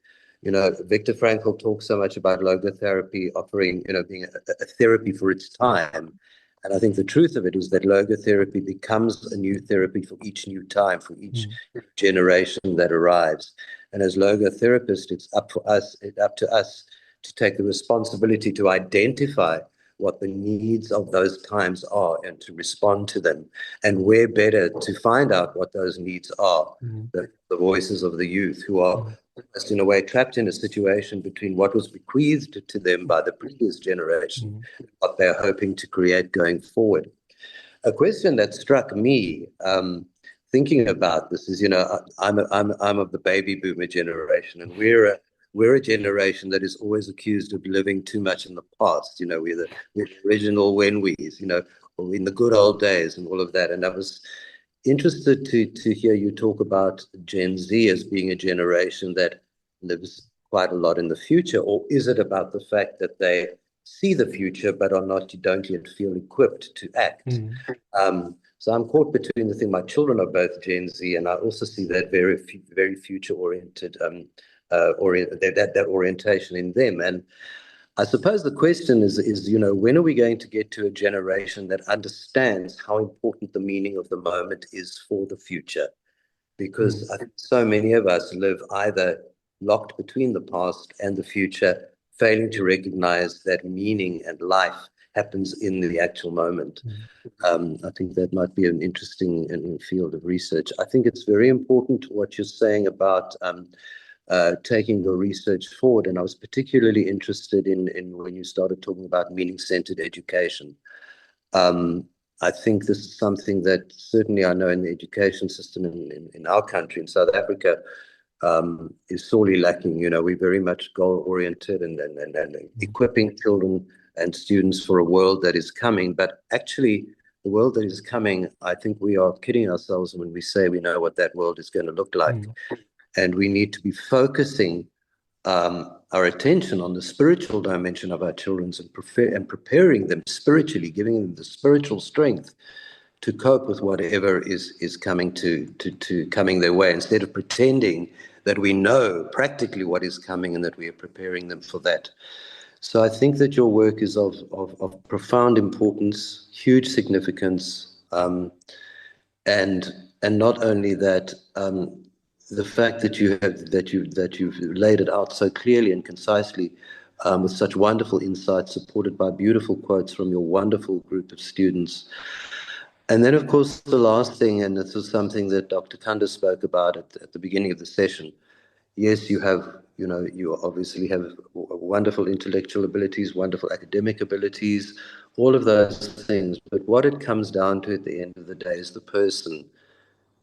Viktor Frankl talks so much about logotherapy offering, being a therapy for its time. And I think the truth of it is that logotherapy becomes a new therapy for each new time, for each generation that arrives. And as logotherapists, it's up to us to take the responsibility to identify what the needs of those times are and to respond to them. And where better to find out what those needs are, the voices of the youth, who are almost in a way trapped in a situation between what was bequeathed to them by the previous generation, what they're hoping to create going forward. A question that struck me thinking about this is, I'm of the baby boomer generation, and we're a generation that is always accused of living too much in the past. We're the original when-we's, or in the good old days and all of that. And I was interested to hear you talk about Gen Z as being a generation that lives quite a lot in the future, or is it about the fact that they see the future but don't yet feel equipped to act? So I'm caught between the thing. My children are both Gen Z, and I also see that very future-oriented that orientation in them. And I suppose the question is, when are we going to get to a generation that understands how important the meaning of the moment is for the future? Because I think so many of us live either locked between the past and the future, failing to recognize that meaning and life happens in the actual moment. I think that might be an interesting field of research. I think it's very important what you're saying about taking your research forward. And I was particularly interested in when you started talking about meaning-centered education. I think this is something that certainly I know in the education system in our country, in South Africa, is sorely lacking. You know, we're very much goal-oriented and equipping children and students for a world that is coming. But actually, the world that is coming, I think we are kidding ourselves when we say we know what that world is going to look like. And we need to be focusing our attention on the spiritual dimension of our children and preparing them spiritually, giving them the spiritual strength to cope with whatever is coming to coming their way, instead of pretending that we know practically what is coming and that we are preparing them for that. So I think that your work is of profound importance, huge significance, and not only that, the fact that you've laid it out so clearly and concisely, with such wonderful insights, supported by beautiful quotes from your wonderful group of students. And then, of course, the last thing, and this was something that Dr. Kanda spoke about at the beginning of the session. Yes, you obviously have wonderful intellectual abilities, wonderful academic abilities, all of those things. But what it comes down to at the end of the day is the person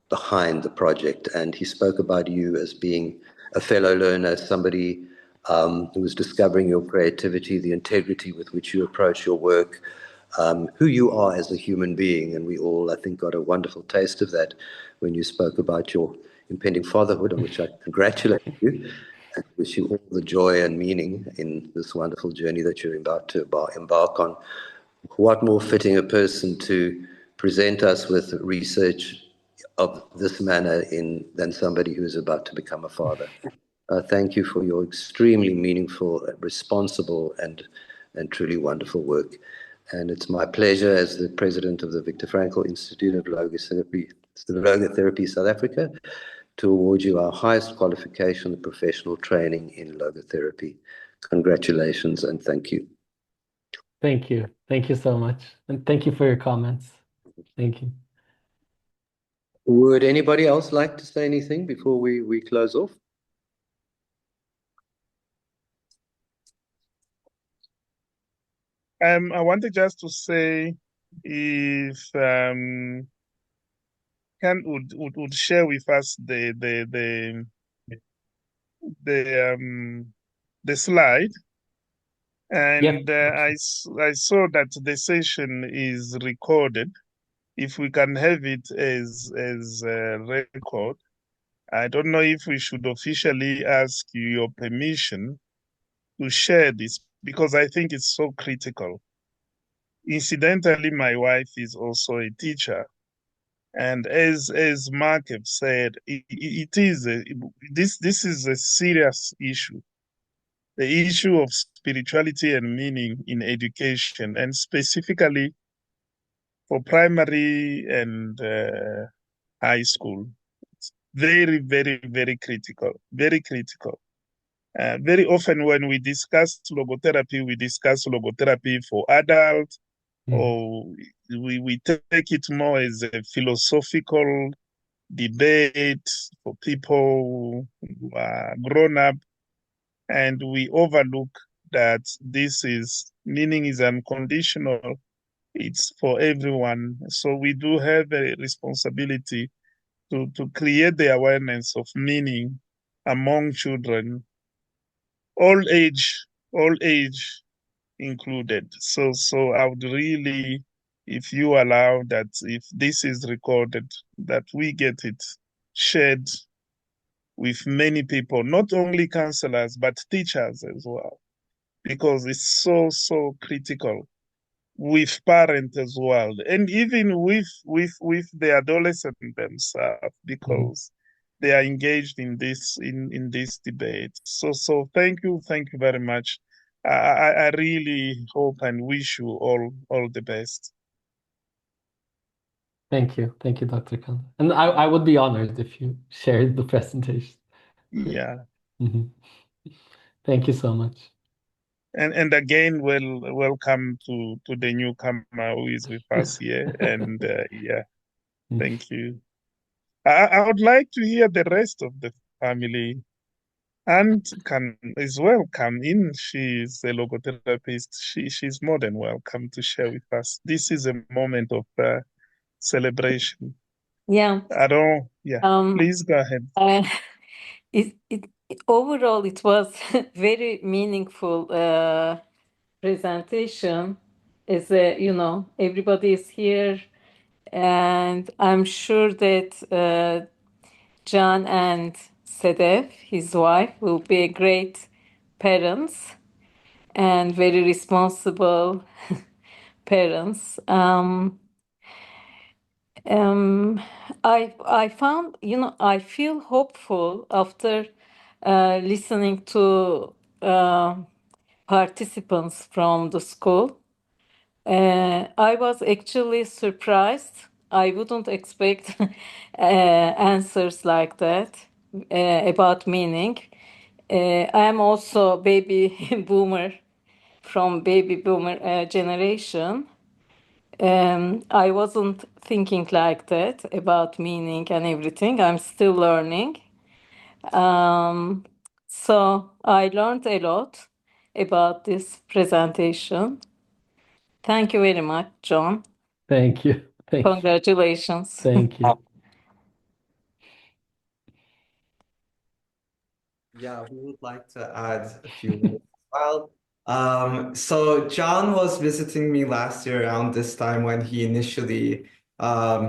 behind the project. And he spoke about you as being a fellow learner, somebody who was discovering your creativity, the integrity with which you approach your work, who you are as a human being. And we all, I think, got a wonderful taste of that when you spoke about your impending fatherhood, on which I congratulate you and wish you all the joy and meaning in this wonderful journey that you're about to embark on. What more fitting a person to present us with research of this manner than somebody who is about to become a father. Thank you for your extremely meaningful, responsible, and truly wonderful work. And it's my pleasure as the president of the Viktor Frankl Institute of Logotherapy South Africa to award you our highest qualification, professional training in logotherapy. Congratulations and thank you. Thank you. Thank you so much. And thank you for your comments. Thank you. Would anybody else like to say anything before we close off? I wanted just to say, if Ken would share with us the slide, and I saw that the session is recorded. If we can have it as a record, I don't know if we should officially ask you your permission to share this, because I think it's so critical. Incidentally, my wife is also a teacher, and as Mark have said, this is a serious issue. The issue of spirituality and meaning in education, and specifically for primary and high school. It's very, very, very critical, very critical. Very often when we discuss logotherapy, we discuss logotherapy for adults, or we take it more as a philosophical debate for people who are grown up, and we overlook that meaning is unconditional. It's for everyone. So we do have a responsibility to create the awareness of meaning among children, all age included. So I would really, if you allow that, if this is recorded, that we get it shared with many people, not only counselors, but teachers as well, because it's so critical, with parents as well, and even with the adolescent themselves, because they are engaged in this debate. So thank you very much. I really hope and wish you all the best. Thank you, Dr. Kanda. And I would be honored if you shared the presentation. Yeah. Thank you so much. And again, welcome to the newcomer who is with us here. And yeah, thank you. I would like to hear the rest of the family. And can as well come in. She's a logotherapist. She's more than welcome to share with us. This is a moment of celebration. Yeah. Yeah, Um, please go ahead. it overall it was very meaningful presentation. As everybody is here, and I'm sure that John and Sedef, his wife, will be great parents and very responsible parents. I found, I feel hopeful after listening to participants from the school. I was actually surprised. I wouldn't expect answers like that about meaning. I am also baby boomer from baby boomer generation. I wasn't thinking like that about meaning and everything. I'm still learning. So I learned a lot about this presentation. Thank you very much, John. Thank you. Thank you. Congratulations. Thank you. Yeah, we would like to add a few words as well. So John was visiting me last year around this time when he initially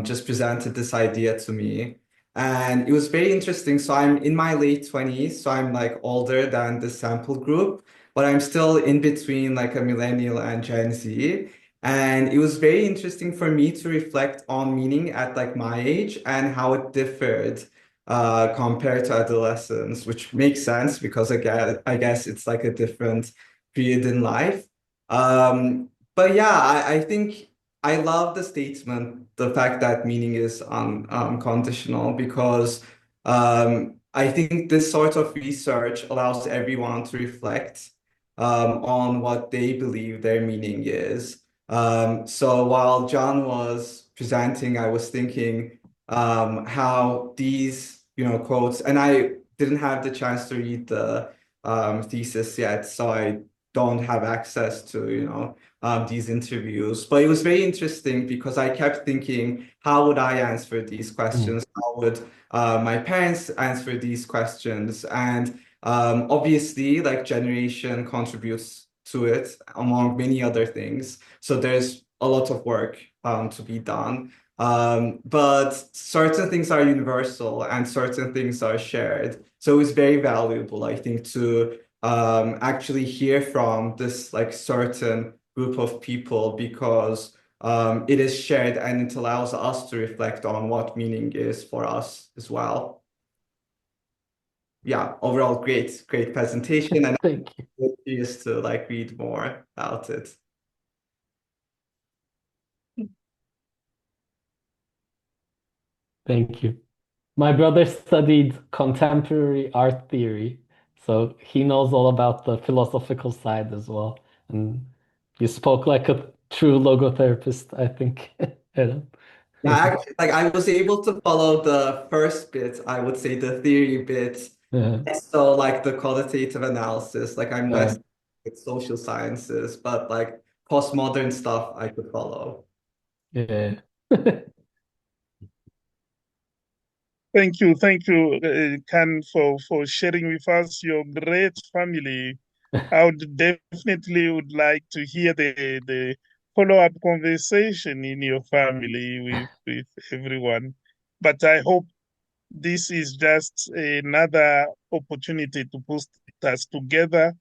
just presented this idea to me. And it was very interesting. So I'm in my late 20s, so I'm like older than the sample group, but I'm still in between like a millennial and Gen Z. And it was very interesting for me to reflect on meaning at like my age and how it differed compared to adolescence, which makes sense because I guess it's like a different period in life. But yeah, I think I love the statement, the fact that meaning is unconditional, because I think this sort of research allows everyone to reflect on what they believe their meaning is. So while John was presenting, I was thinking how these, quotes, and I didn't have the chance to read the thesis yet, so I don't have access to, these interviews. But it was very interesting because I kept thinking, how would I answer these questions? How would my parents answer these questions? And obviously, like generation contributes to it among many other things. So there's a lot of work to be done. But certain things are universal and certain things are shared. So it's very valuable, I think, to actually hear from this like certain group of people because it is shared and it allows us to reflect on what meaning is for us as well. Yeah, overall, great presentation, and Thank you. I'm curious to like read more about it. Thank you. My brother studied contemporary art theory, so he knows all about the philosophical side as well. And you spoke like a true logotherapist, I think. Eren. Yeah, actually, like I was able to follow the first bit, I would say the theory bit. Yeah. So like the qualitative analysis, like I'm Yeah. less with social sciences, but like postmodern stuff I could follow. Yeah. Thank you, Kan, for sharing with us your great family. I would definitely would like to hear the follow-up conversation in your family with everyone. But I hope this is just another opportunity to put us together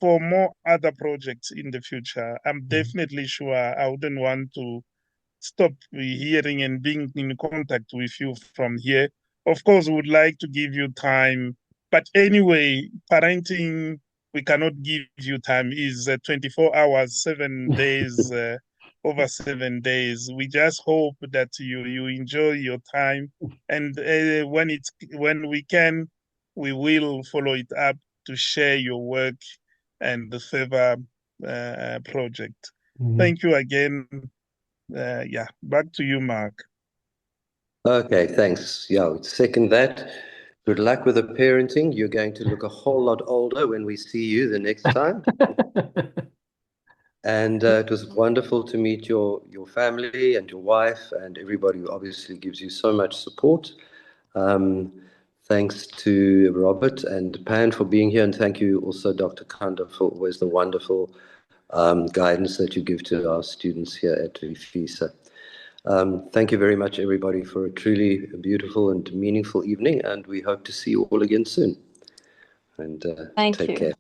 for more other projects in the future. I'm definitely sure I wouldn't want to stop hearing and being in contact with you from here. Of course, we would like to give you time, but anyway, parenting, we cannot give you time. Is 24 hours, 7 days, over 7 days. We just hope that you enjoy your time, and when we can, we will follow it up to share your work and the Seva project. Thank you again. Yeah, back to you, Mark. Okay, thanks. Yeah, second that. Good luck with the parenting. You're going to look a whole lot older when we see you the next time. And it was wonderful to meet your family and your wife and everybody who obviously gives you so much support. Thanks to Robert and Pan for being here, and thank you also, Dr. Kanda, for always the wonderful guidance that you give to our students here at Vifisa. Thank you very much, everybody, for a truly beautiful and meaningful evening, and we hope to see you all again soon. And Thank take you. care.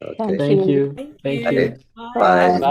Okay. Thank Thank you. you. Thank Thank you. you. Bye. Bye. Bye.